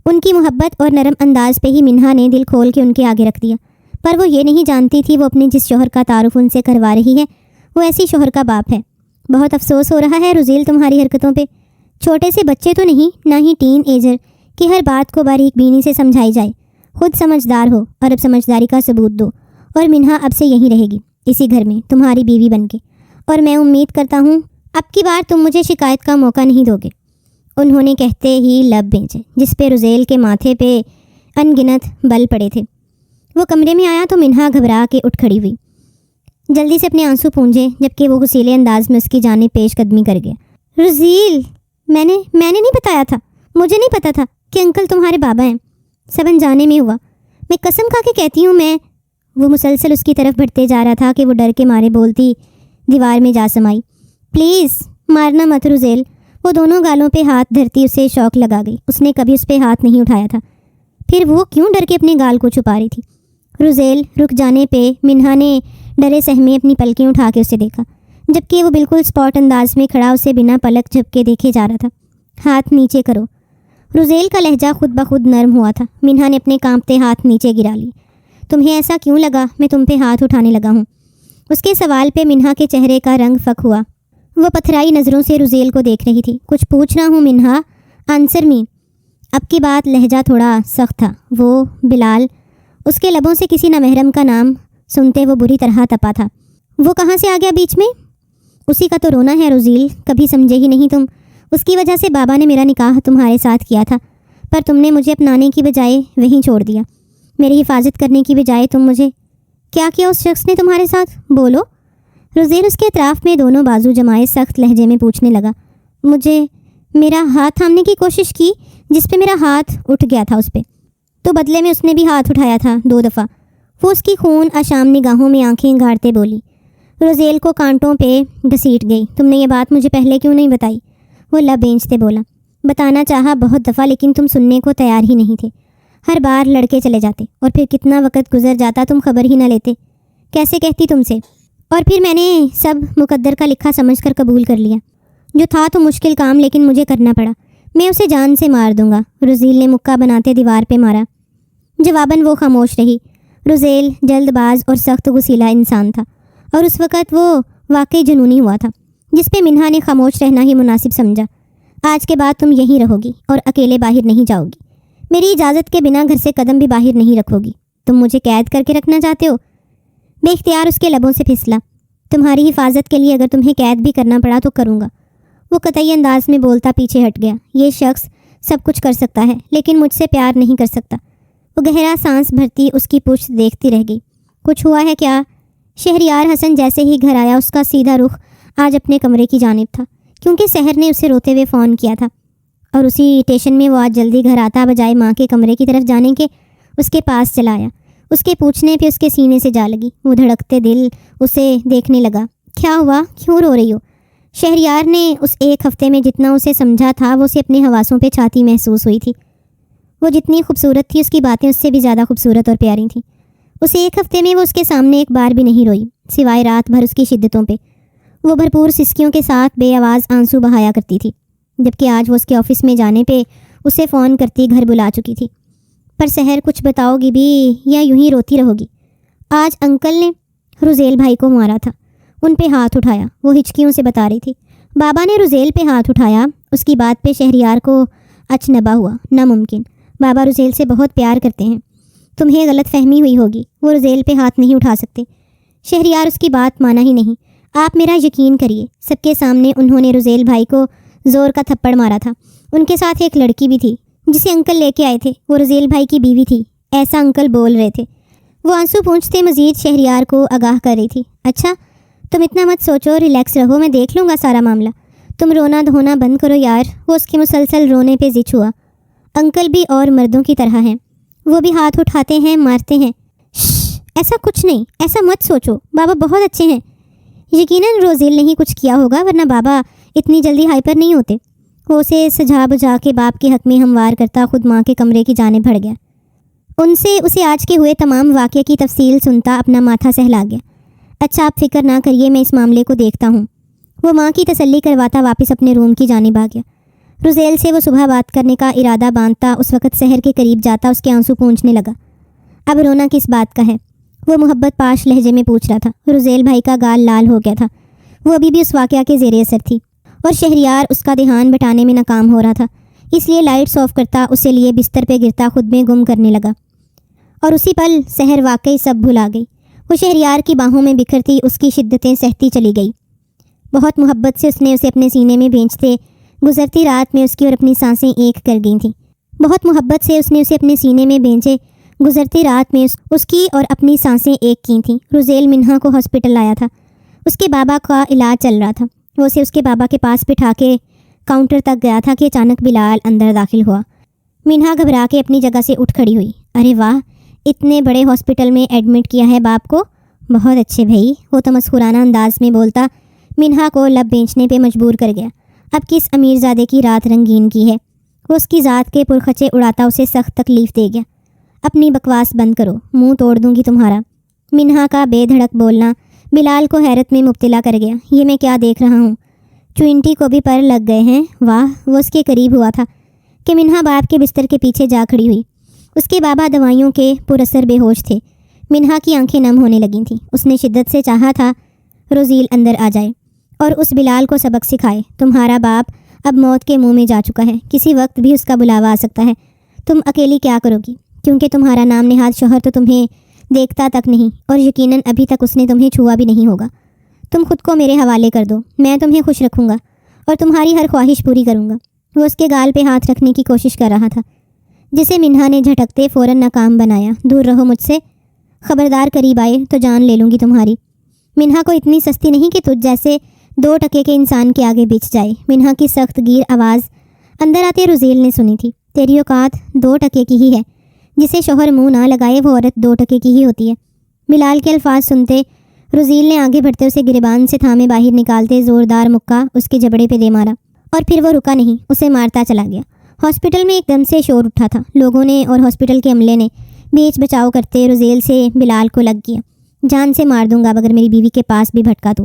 ان کی محبت اور نرم انداز پہ ہی منہا نے دل کھول کے ان کے آگے رکھ دیا، پر وہ یہ نہیں جانتی تھی وہ اپنے جس شوہر کا تعارف ان سے کروا رہی ہے وہ ایسی شوہر کا باپ ہے۔ بہت افسوس ہو رہا ہے رزیل تمہاری حرکتوں پہ۔ چھوٹے سے بچے تو نہیں، نہ ہی ٹین ایجر کہ ہر بات کو باریک بینی سے سمجھائی جائے۔ خود سمجھدار ہو اور اب سمجھداری کا ثبوت دو، اور منہا اب سے یہیں رہے گی۔ اسی گھر میں تمہاری بیوی بن کے، اور میں امید کرتا ہوں اب کی بار تم مجھے شکایت کا موقع نہیں دو گے۔ انہوں نے کہتے ہی لب بھیجے جس پہ رزیل کے ماتھے پہ ان گنت بل پڑے تھے۔ وہ کمرے میں آیا تو منہا گھبرا کے اٹھ کھڑی ہوئی، جلدی سے اپنے آنسو پونجے، جبکہ وہ غصیلے انداز میں اس کی جانب پیش قدمی کر گیا۔ رزیل، میں نے نہیں بتایا تھا، مجھے نہیں پتا تھا کہ انکل تمہارے بابا ہیں، سب انجانے میں ہوا، میں قسم کھا کے کہتی ہوں میں۔ وہ مسلسل اس کی طرف بڑھتے جا رہا تھا کہ وہ ڈر کے مارے بولتی دیوار میں جا سمائی۔ پلیز مارنا مت رزیل۔ وہ دونوں گالوں پہ ہاتھ دھرتی اسے شوق لگا گئی، اس نے کبھی اس پہ ہاتھ نہیں اٹھایا تھا، پھر وہ کیوں ڈر کے اپنے گال کو چھپا رہی تھی؟ رزیل رک جانے پہ منہا نے ڈرے سہمے اپنی پلکیں اٹھا کے اسے دیکھا، جبکہ وہ بالکل اسپاٹ انداز میں کھڑا اسے بنا پلک جھپکے دیکھے جا رہا تھا۔ ہاتھ نیچے کرو۔ رزیل کا لہجہ خود بخود نرم ہوا تھا۔ منہا نے اپنے کانپتے ہاتھ نیچے گرا لیے۔ تمہیں ایسا کیوں لگا میں تم پہ ہاتھ اٹھانے لگا ہوں؟ اس کے سوال پہ منہا کے چہرے کا رنگ فک ہوا۔ وہ پتھرائی نظروں سے رزیل کو دیکھ رہی تھی۔ کچھ پوچھ رہا ہوں منہا، آنسر می۔ اب کی بات لہجہ تھوڑا سخت تھا۔ وہ بلال، اس کے لبوں سے کسی نامحرم کا نام سنتے وہ بری طرح تپا تھا۔ وہ کہاں سے آ گیا بیچ میں؟ اسی کا تو رونا ہے رزیل، کبھی سمجھے ہی نہیں تم۔ اس کی وجہ سے بابا نے میرا نکاح تمہارے ساتھ کیا تھا، پر تم نے مجھے اپنانے کی بجائے وہیں چھوڑ دیا۔ میری حفاظت کرنے کی بجائے تم مجھے کیا کیا اس شخص نے تمہارے ساتھ؟ بولو۔ رزیل اس کے اطراف میں دونوں بازو جمائے سخت لہجے میں پوچھنے لگا۔ مجھے میرا ہاتھ تھامنے کی کوشش کی، جس پہ میرا ہاتھ اٹھ گیا تھا اس پہ، تو بدلے میں اس نے بھی ہاتھ اٹھایا تھا 2 دفعہ۔ وہ اس کی خون آشام نگاہوں میں آنکھیں گاڑتے بولی۔ رزیل کو کانٹوں پہ گھسیٹ گئی۔ تم نے یہ بات مجھے پہلے کیوں نہیں بتائی؟ وہ لب بینچتے بولا۔ بتانا چاہا بہت دفعہ، لیکن تم سننے کو تیار ہی نہیں تھے۔ ہر بار لڑکے چلے جاتے اور پھر کتنا وقت گزر جاتا تم خبر ہی نہ لیتے۔ کیسے کہتی تم سے؟ اور پھر میں نے سب مقدر کا لکھا سمجھ کر قبول کر لیا۔ جو تھا تو مشکل کام، لیکن مجھے کرنا پڑا۔ میں اسے جان سے مار دوں گا۔ رزیل نے مکہ بناتے دیوار پہ مارا۔ جواباً وہ خاموش رہی۔ رزیل جلد باز اور سخت غصیلا انسان تھا، اور اس وقت وہ واقعی جنونی ہوا تھا، جس پہ منہا نے خاموش رہنا ہی مناسب سمجھا۔ آج کے بعد تم یہیں رہو گی اور اکیلے باہر نہیں جاؤ گی۔ میری اجازت کے بنا گھر سے قدم بھی باہر نہیں رکھو گی۔ تم مجھے قید کر کے رکھنا چاہتے ہو؟ بے اختیار اس کے لبوں سے پھسلا۔ تمہاری حفاظت کے لیے اگر تمہیں قید بھی کرنا پڑا تو کروں گا۔ وہ قطعی انداز میں بولتا پیچھے ہٹ گیا۔ یہ شخص سب کچھ کر سکتا ہے، لیکن مجھ سے پیار نہیں کر سکتا۔ وہ گہرا سانس بھرتی اس کی پشت دیکھتی رہ گئی۔ کچھ ہوا ہے کیا؟ شہریار حسن جیسے ہی گھر آیا اس کا سیدھا رخ آج اپنے کمرے کی جانب تھا، کیونکہ سحر نے اسے روتے ہوئے فون کیا تھا، اور اسی ٹیشن میں وہ آج جلدی گھر آتا بجائے ماں کے کمرے کی طرف جانے کے اس کے پاس چلا آیا۔ اس کے پوچھنے پہ اس کے سینے سے جا لگی۔ وہ دھڑکتے دل اسے دیکھنے لگا۔ کیا ہوا؟ کیوں رو رہی ہو؟ شہریار نے اس 1 ہفتے میں جتنا اسے سمجھا تھا وہ اسے اپنے حواسوں پہ چھاتی محسوس ہوئی تھی۔ وہ جتنی خوبصورت تھی اس کی باتیں اس سے بھی زیادہ خوبصورت اور پیاری تھیں۔ اس 1 ہفتے میں وہ اس کے سامنے ایک بار بھی نہیں روئی، سوائے رات بھر اس کی شدتوں پہ۔ وہ بھرپور سسکیوں کے ساتھ بے آواز آنسو بہایا کرتی تھی، جبکہ آج وہ اس کے آفس میں جانے پہ اسے فون کرتی گھر بلا چکی تھی۔ پر سحر کچھ بتاؤ گی بھی یا یوں ہی روتی رہو گی؟ آج انکل نے رزیل بھائی کو مارا تھا، ان پہ ہاتھ اٹھایا۔ وہ ہچکیوں سے بتا رہی تھی۔ بابا نے رزیل پہ ہاتھ اٹھایا۔ اس کی بات پہ شہریار کو اچنبا ہوا۔ ناممکن، بابا رزیل سے بہت پیار کرتے ہیں۔ تمہیں غلط فہمی ہوئی ہوگی، وہ رزیل پہ ہاتھ نہیں اٹھا سکتے۔ شہریار اس کی بات مانا ہی نہیں۔ آپ میرا یقین کریے، سب کے سامنے انہوں نے رزیل بھائی کو زور کا تھپڑ مارا تھا۔ ان کے ساتھ ایک لڑکی بھی تھی جسے انکل لے کے آئے تھے، وہ رزیل بھائی کی بیوی تھی، ایسا انکل بول رہے تھے۔ وہ آنسو پونچھتے مزید شہریار کو آگاہ کر رہی تھی۔ اچھا تم اتنا مت سوچو، ریلیکس رہو، میں دیکھ لوں گا سارا معاملہ۔ تم رونا دھونا بند کرو یار۔ وہ اس کے مسلسل رونے پہ زچ ہوا۔ انکل بھی اور مردوں کی طرح ہیں، وہ بھی ہاتھ اٹھاتے ہیں، مارتے ہیں۔ ایسا کچھ نہیں، ایسا مت سوچو، بابا بہت اچھے ہیں۔ یقیناً روزیل نے ہی کچھ کیا ہوگا، ورنہ بابا اتنی جلدی ہائپر نہیں ہوتے۔ وہ اسے سجا بجا کے باپ کے حق میں ہموار کرتا خود ماں کے کمرے کی جانب بڑھ گیا۔ ان سے اسے آج کے ہوئے تمام واقعے کی تفصیل سنتا اپنا ماتھا سہلا گیا۔ اچھا آپ فکر نہ کریے، میں اس معاملے کو دیکھتا ہوں۔ وہ ماں کی تسلی کرواتا واپس اپنے روم کی جانب آ گیا۔ رزیل سے وہ صبح بات کرنے کا ارادہ باندھتا اس وقت سحر کے قریب جاتا اس کے آنسو پونچھنے لگا۔ اب رونا کس بات کا ہے؟ وہ محبت پاش لہجے میں پوچھ رہا تھا۔ رزیل بھائی کا گال لال ہو گیا تھا۔ وہ ابھی بھی اس واقعہ کے زیر اثر تھی، اور شہریار اس کا دھیان بٹانے میں ناکام ہو رہا تھا، اس لیے لائٹس آف کرتا اسے لیے بستر پہ گرتا خود میں گم کرنے لگا۔ اور اسی پل سحر واقعی سب بھلا گئی۔ وہ شہریار کی باہوں میں بکھرتی اس کی شدتیں سہتی چلی گئی۔ بہت محبت سے اس نے اسے اپنے سینے میں بھینچتے گزرتی رات میں اس کی اور اپنی سانسیں ایک کر گئی تھیں۔ بہت محبت سے اس نے اسے اپنے سینے میں بھینچے گزرتی رات میں اس کی اور اپنی سانسیں ایک کی تھیں۔ روزیل منہا کو ہاسپٹل لایا تھا۔ اس کے بابا کا علاج چل رہا تھا۔ وہ اسے اس کے بابا کے پاس بٹھا کے کاؤنٹر تک گیا تھا کہ اچانک بلال اندر داخل ہوا۔ منہا گھبرا کے اپنی جگہ سے اٹھ کھڑی ہوئی۔ ارے واہ، اتنے بڑے ہاسپٹل میں ایڈمٹ کیا ہے باپ کو؟ بہت اچھے بھائی، وہ تمسخرانہ انداز میں بولتا منہا کو لب بینچنے پہ مجبور کر گیا۔ اب کس امیر زادے کی رات رنگین کی ہے؟ وہ اس کی ذات کے پرخچے اڑاتا اسے سخت تکلیف دے گیا۔ اپنی بکواس بند کرو، منہ توڑ دوں گی تمہارا۔ منہا کا بے دھڑک بولنا بلال کو حیرت میں مبتلا کر گیا۔ یہ میں کیا دیکھ رہا ہوں؟ چوئنٹی کو بھی پر لگ گئے ہیں؟ واہ، وہ اس کے قریب ہوا تھا کہ منہا باپ کے بستر کے پیچھے جا کھڑی ہوئی۔ اس کے بابا دوائیوں کے پر اثر بے ہوش تھے۔ منہا کی آنکھیں نم ہونے لگی تھیں۔ اس نے شدت سے چاہا تھا روزیل اندر آ جائے اور اس بلال کو سبق سکھائے۔ تمہارا باپ اب موت کے منہ میں جا چکا ہے، کسی وقت بھی اس کا بلاوا آ سکتا ہے۔ تم اکیلی کیا کرو گی؟ کیونکہ تمہارا نام نہاد شوہر تو تمہیں دیکھتا تک نہیں، اور یقیناً ابھی تک اس نے تمہیں چھوا بھی نہیں ہوگا۔ تم خود کو میرے حوالے کر دو، میں تمہیں خوش رکھوں گا اور تمہاری ہر خواہش پوری کروں گا۔ وہ اس کے گال پہ ہاتھ رکھنے کی کوشش کر رہا تھا، جسے منہا نے جھٹکتے فوراً ناکام بنایا۔ دور رہو مجھ سے، خبردار قریب آئے تو جان لے لوں گی تمہاری۔ منہا کو اتنی سستی نہیں کہ تجھ جیسے 2 ٹکے کے انسان کے آگے بچ جائے۔ منہا کی سخت گیر آواز اندر آتے روزیل نے سنی تھی۔ تیری اوقات 2 ٹکے کی ہی ہے، جسے شوہر منہ نہ لگائے وہ عورت 2 ٹکے کی ہی ہوتی ہے۔ بلال کے الفاظ سنتے روزیل نے آگے بڑھتے اسے گریبان سے تھامے باہر نکالتے زوردار مکہ اس کے جبڑے پہ دے مارا، اور پھر وہ رکا نہیں، اسے مارتا چلا گیا۔ ہاسپٹل میں ایک دم سے شور اٹھا تھا۔ لوگوں نے اور ہاسپٹل کے عملے نے بیچ بچاؤ کرتے روزیل سے بلال کو لگ گیا۔ جان سے مار دوں گا اگر میری بیوی کے پاس بھی بھٹکا تو۔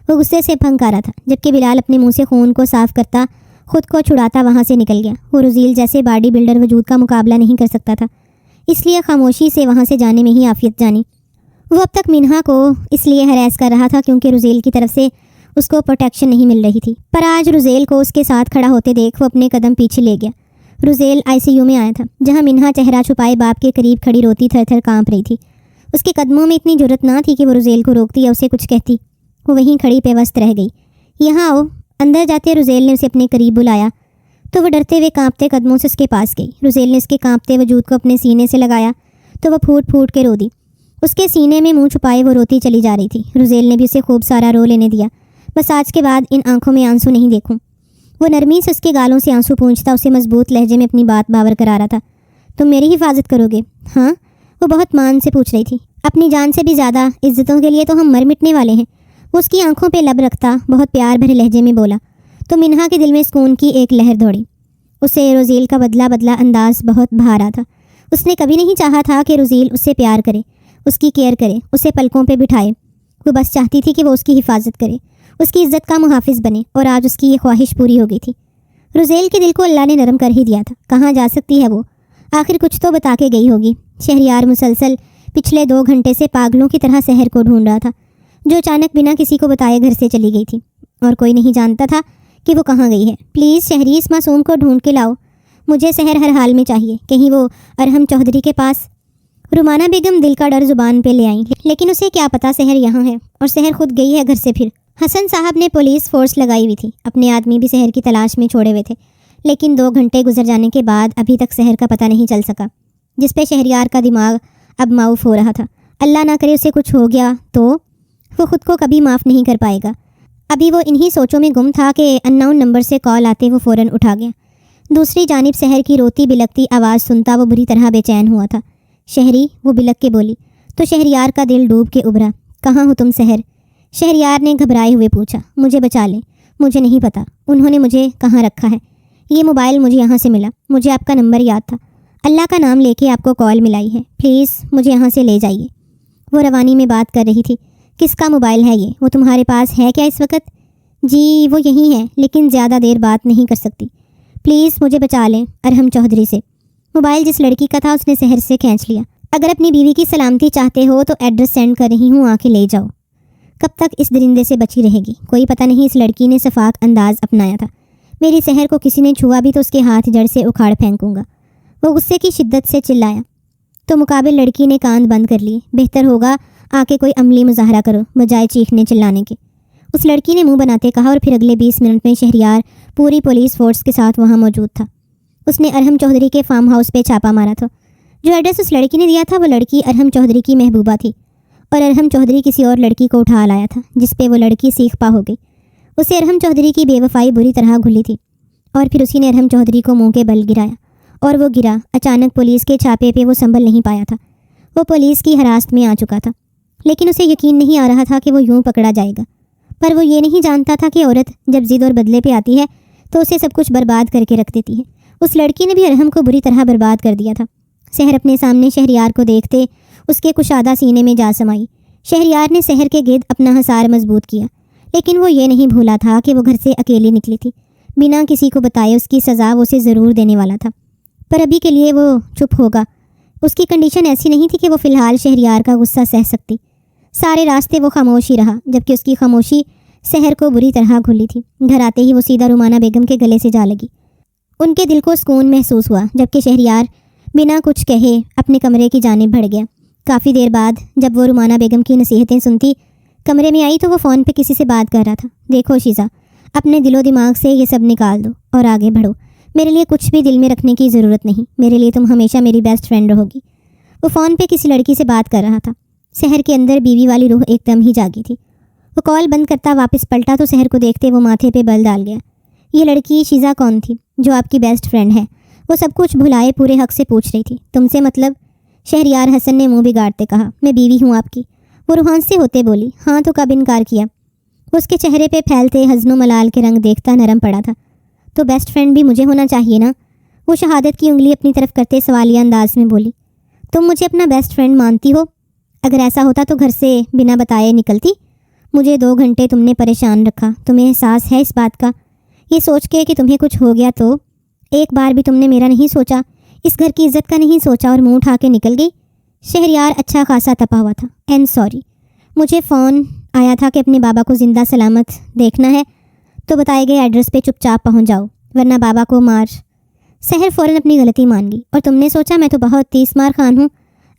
وہ غصے سے پھنکارا تھا، جبکہ بلال اپنے منہ سے خون کو صاف کرتا خود کو چھڑاتا وہاں سے نکل گیا۔ وہ روزیل جیسے باڈی بلڈر وجود کا مقابلہ نہیں کر سکتا تھا، اس لیے خاموشی سے وہاں سے جانے میں ہی عافیت جانی۔ وہ اب تک منہا کو اس لیے ہراس کر رہا تھا کیونکہ روزیل کی طرف سے اس کو پروٹیکشن نہیں مل رہی تھی، پر آج روزیل کو اس کے ساتھ کھڑا ہوتے دیکھ وہ اپنے قدم پیچھے لے گیا۔ روزیل ICU میں آیا تھا، جہاں منہا چہرہ چھپائے باپ کے قریب کھڑی روتی تھر تھر کانپ رہی تھی۔ اس کے قدموں میں اتنی جرت نہ تھی کہ وہ روزیل کو روکتی یا اسے کچھ کہتی۔ وہ وہیں کھڑی پیوست رہ گئی۔ یہاں آؤ۔ اندر جاتے روزیل نے اسے اپنے قریب بلایا تو وہ ڈرتے ہوئے کانپتے قدموں سے اس کے پاس گئی۔ روزیل نے اس کے کانپتے وجود کو اپنے سینے سے لگایا تو وہ پھوٹ پھوٹ کے رو دی۔ اس کے سینے میں منہ چھپائے وہ روتی چلی جا رہی تھی۔ روزیل نے بھی اسے خوب سارا رو لینے دیا۔ بس آج کے بعد ان آنکھوں میں آنسو نہیں دیکھوں۔ وہ نرمی سے اس کے گالوں سے آنسو پونچھتا اسے مضبوط لہجے میں اپنی بات باور کرا رہا تھا۔ تم میری حفاظت کرو گے؟ ہاں، وہ بہت مان سے پوچھ رہی تھی۔ اپنی جان سے بھی زیادہ عزتوں کے لیے تو ہم مر مٹنے والے ہیں۔ وہ اس کی آنکھوں پہ لب رکھتا بہت پیار بھرے لہجے میں بولا تو منہا کے دل میں سکون کی ایک لہر دوڑی۔ اسے روزیل کا بدلہ انداز بہت بھا رہا تھا۔ اس نے کبھی نہیں چاہا تھا کہ روزیل اس سے پیار کرے، اس کی کیئر کرے، اسے پلکوں پہ بٹھائے۔ وہ بس چاہتی تھی کہ وہ اس کی حفاظت کرے، اس کی عزت کا محافظ بنے، اور آج اس کی یہ خواہش پوری ہو گئی تھی۔ روزیل کے دل کو اللہ نے نرم کر ہی دیا تھا۔ کہاں جا سکتی ہے وہ؟ آخر کچھ تو بتا کے گئی ہوگی۔ شہریار مسلسل پچھلے 2 گھنٹے سے پاگلوں کی طرح سحر کو ڈھونڈ رہا تھا، جو اچانک بنا کسی کو بتائے گھر سے چلی گئی تھی، اور کوئی نہیں جانتا تھا کہ وہ کہاں گئی ہے۔ پلیز شہری اس معصوم کو ڈھونڈ کے لاؤ، مجھے سحر ہر حال میں چاہیے، کہیں وہ ارحم چودھری کے پاس۔ رومانہ بیگم دل کا ڈر زبان پہ لے آئیں، لیکن اسے کیا پتا سحر یہاں ہے، اور سحر خود گئی ہے گھر سے۔ پھر حسن صاحب نے پولیس فورس لگائی ہوئی تھی، اپنے آدمی بھی سحر کی تلاش میں چھوڑے ہوئے تھے، لیکن 2 گھنٹے گزر جانے کے بعد ابھی تک سحر کا پتہ نہیں چل سکا، جس پہ شہریار کا دماغ اب معاف ہو رہا تھا۔ اللہ نہ کرے اسے کچھ ہو گیا تو وہ خود کو کبھی معاف نہیں کر پائے گا۔ ابھی وہ انہی سوچوں میں گم تھا کہ اننون نمبر سے کال آتے وہ فوراً اٹھا گیا۔ دوسری جانب سحر کی روتی بلکتی آواز سنتا وہ بری طرح بے چین ہوا تھا۔ شہری، وہ بلک کے بولی تو شہریار کا دل ڈوب کے ابھرا۔ کہاں ہو تم سحر؟ شہریار نے گھبرائے ہوئے پوچھا۔ مجھے بچا لیں، مجھے نہیں پتا انہوں نے مجھے کہاں رکھا ہے، یہ موبائل مجھے یہاں سے ملا، مجھے آپ کا نمبر یاد تھا، اللہ کا نام لے کے آپ کو کال ملائی ہے، پلیز مجھے یہاں سے لے جائیے۔ وہ روانی میں بات کر رہی تھی۔ کس کا موبائل ہے یہ؟ وہ تمہارے پاس ہے کیا اس وقت؟ جی وہ یہی ہے، لیکن زیادہ دیر بات نہیں کر سکتی، پلیز مجھے بچا لیں ارحم چودھری سے۔ موبائل جس لڑکی کا تھا اس نے سحر سے کھینچ لیا۔ اگر اپنی بیوی کی سلامتی چاہتے ہو تو ایڈریس سینڈ کر رہی ہوں، آ کے لے جاؤ۔ کب تک اس درندے سے بچی رہے گی؟ کوئی پتہ نہیں، اس لڑکی نے شفاق انداز اپنایا تھا۔ میری سحر کو کسی نے چھوا بھی تو اس کے ہاتھ جڑ سے اکھاڑ پھینکوں گا۔ وہ غصے کی شدت سے چلایا تو مقابل لڑکی نے کان بند کر لیے۔ بہتر ہوگا آ کے کوئی عملی مظاہرہ کرو بجائے چیخنے چلانے کے۔ اس لڑکی نے منہ بناتے کہا اور پھر اگلے 20 منٹ میں شہریار پوری پولیس فورس کے ساتھ وہاں موجود تھا۔ اس نے ارحم چودھری کے فارم ہاؤس پہ چھاپا مارا تھا۔ جو ایڈریس اس لڑکی نے دیا تھا وہ لڑکی ارحم چودھری کی محبوبہ تھی، اور ارحم چودھری کسی اور لڑکی کو اٹھا لایا تھا جس پہ وہ لڑکی سیخ پا ہو گئی۔ اسے ارحم چودھری کی بے وفائی بری طرح گھلی تھی، اور پھر اسی نے ارحم چودھری کو منہ کے بل گرایا، اور وہ گرا۔ اچانک پولیس کے چھاپے پہ وہ سنبھل نہیں پایا تھا۔ وہ پولیس کی ہراست میں آ چکا تھا، لیکن اسے یقین نہیں آ رہا تھا کہ وہ یوں پکڑا جائے گا۔ پر وہ یہ نہیں جانتا تھا کہ عورت جب ضد اور بدلے پہ آتی ہے تو اسے سب کچھ برباد کر کے رکھ دیتی ہے۔ اس لڑکی نے بھی ارحم کو بری طرح برباد کر دیا تھا۔ سحر اپنے سامنے شہریار کو دیکھتے اس کے کشادہ سینے میں جا سمائی۔ شہریار نے سحر کے گرد اپنا حصار مضبوط کیا، لیکن وہ یہ نہیں بھولا تھا کہ وہ گھر سے اکیلی نکلی تھی۔ بنا کسی کو بتائے اس کی سزا وہ اسے ضرور دینے والا تھا، پر ابھی کے لیے وہ چپ ہوگا۔ اس کی کنڈیشن ایسی نہیں تھی کہ وہ فی الحال شہریار کا غصہ سہ سکتی۔ سارے راستے وہ خاموش ہی رہا، جبکہ اس کی خاموشی سحر کو بری طرح گھلی تھی۔ گھر آتے ہی وہ سیدھا رومانہ بیگم کے گلے سے جا لگی۔ ان کے دل کو سکون محسوس ہوا، جبکہ شہریار بنا کچھ کہے اپنے کمرے کی جانب بڑھ گیا۔ کافی دیر بعد جب وہ رومانہ بیگم کی نصیحتیں سنتی کمرے میں آئی تو وہ فون پہ کسی سے بات کر رہا تھا۔ دیکھو شیزا، اپنے دل و دماغ سے یہ سب نکال دو اور آگے بڑھو۔ میرے لیے کچھ بھی دل میں رکھنے کی ضرورت نہیں، میرے لیے تم ہمیشہ میری بیسٹ فرینڈ رہو گی۔ وہ فون پہ کسی لڑکی سے بات کر رہا تھا۔ سحر کے اندر بیوی والی روح ایک دم ہی جاگی تھی۔ وہ کال بند کرتا واپس پلٹا تو سحر کو دیکھتے وہ ماتھے پہ بل ڈال گیا۔ یہ لڑکی شیزا کون تھی جو آپ کی بیسٹ فرینڈ ہے؟ وہ سب کچھ بھلائے پورے حق سے پوچھ رہی تھی۔ تم سے مطلب؟ شہریار حسن نے منہ بگاڑتے کہا، میں بیوی ہوں آپ کی۔ وہ روحان سے ہوتے بولی، ہاں تو کب انکار کیا؟ اس کے چہرے پہ پھیلتے حزن و ملال کے رنگ دیکھتا نرم پڑا تھا۔ تو بیسٹ فرینڈ بھی مجھے ہونا چاہیے نا؟ وہ شہادت کی انگلی اپنی طرف کرتے سوالیہ انداز میں بولی، تم مجھے اپنا بیسٹ فرینڈ مانتی ہو؟ اگر ایسا ہوتا تو گھر سے بنا بتائے نکلتی؟ مجھے 2 گھنٹے تم نے پریشان رکھا، تمہیں احساس ہے اس بات کا؟ یہ سوچ کے کہ تمہیں کچھ ہو گیا تو ایک بار بھی تم نے میرا نہیں سوچا، اس گھر کی عزت کا نہیں سوچا اور منہ اٹھا کے نکل گئی۔ شہریار اچھا خاصا تپا ہوا تھا۔ اینڈ سوری، مجھے فون آیا تھا کہ اپنے بابا کو زندہ سلامت دیکھنا ہے، تو بتائے گئے ایڈریس پہ چپ چاپ پہنچ جاؤ ورنہ بابا کو مار۔ سحر فوراً اپنی غلطی مان گئی، اور تم نے سوچا میں تو بہت 30 مار خان ہوں،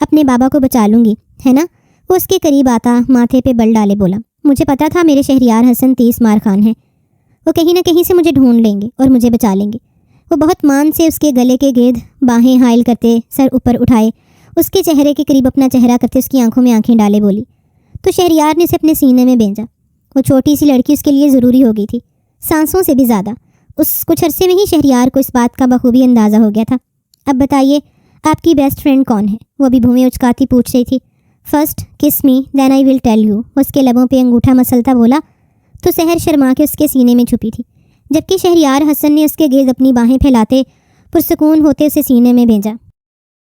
اپنے بابا کو بچا لوں گی، ہے نا؟ وہ اس کے قریب آتا ماتھے پہ بل ڈالے بولا، مجھے پتا تھا میرے شہریار حسن 30 مار خان ہیں، وہ کہیں نہ کہیں سے مجھے ڈھونڈ لیں گے اور مجھے بچا لیں گے۔ وہ بہت مان سے اس کے گلے کے گرد باہیں حائل کرتے سر اوپر اٹھائے اس کے چہرے کے قریب اپنا چہرہ کرتے اس کی آنکھوں میں آنکھیں ڈالے بولی، تو شہریار نے اسے اپنے سینے میں بھیجا۔ وہ چھوٹی سی لڑکی اس کے لیے ضروری ہو گئی تھی، سانسوں سے بھی زیادہ۔ اس کچھ عرصے میں ہی شہریار کو اس بات کا بخوبی اندازہ ہو گیا تھا۔ اب بتائیے آپ کی بیسٹ فرینڈ کون ہے؟ وہ بھی بھویں اچکاتی پوچھ رہی تھی۔ فرسٹ کس می دین آئی ول ٹیل یو، وہ اس کے لبوں پہ انگوٹھا مسلتا بولا، تو سحر شرما کے اس کے سینے میں چھپی تھی، جبکہ شہریار حسن نے اس کے گرد اپنی باہیں پھیلاتے پرسکون ہوتے اسے سینے میں بھیجا۔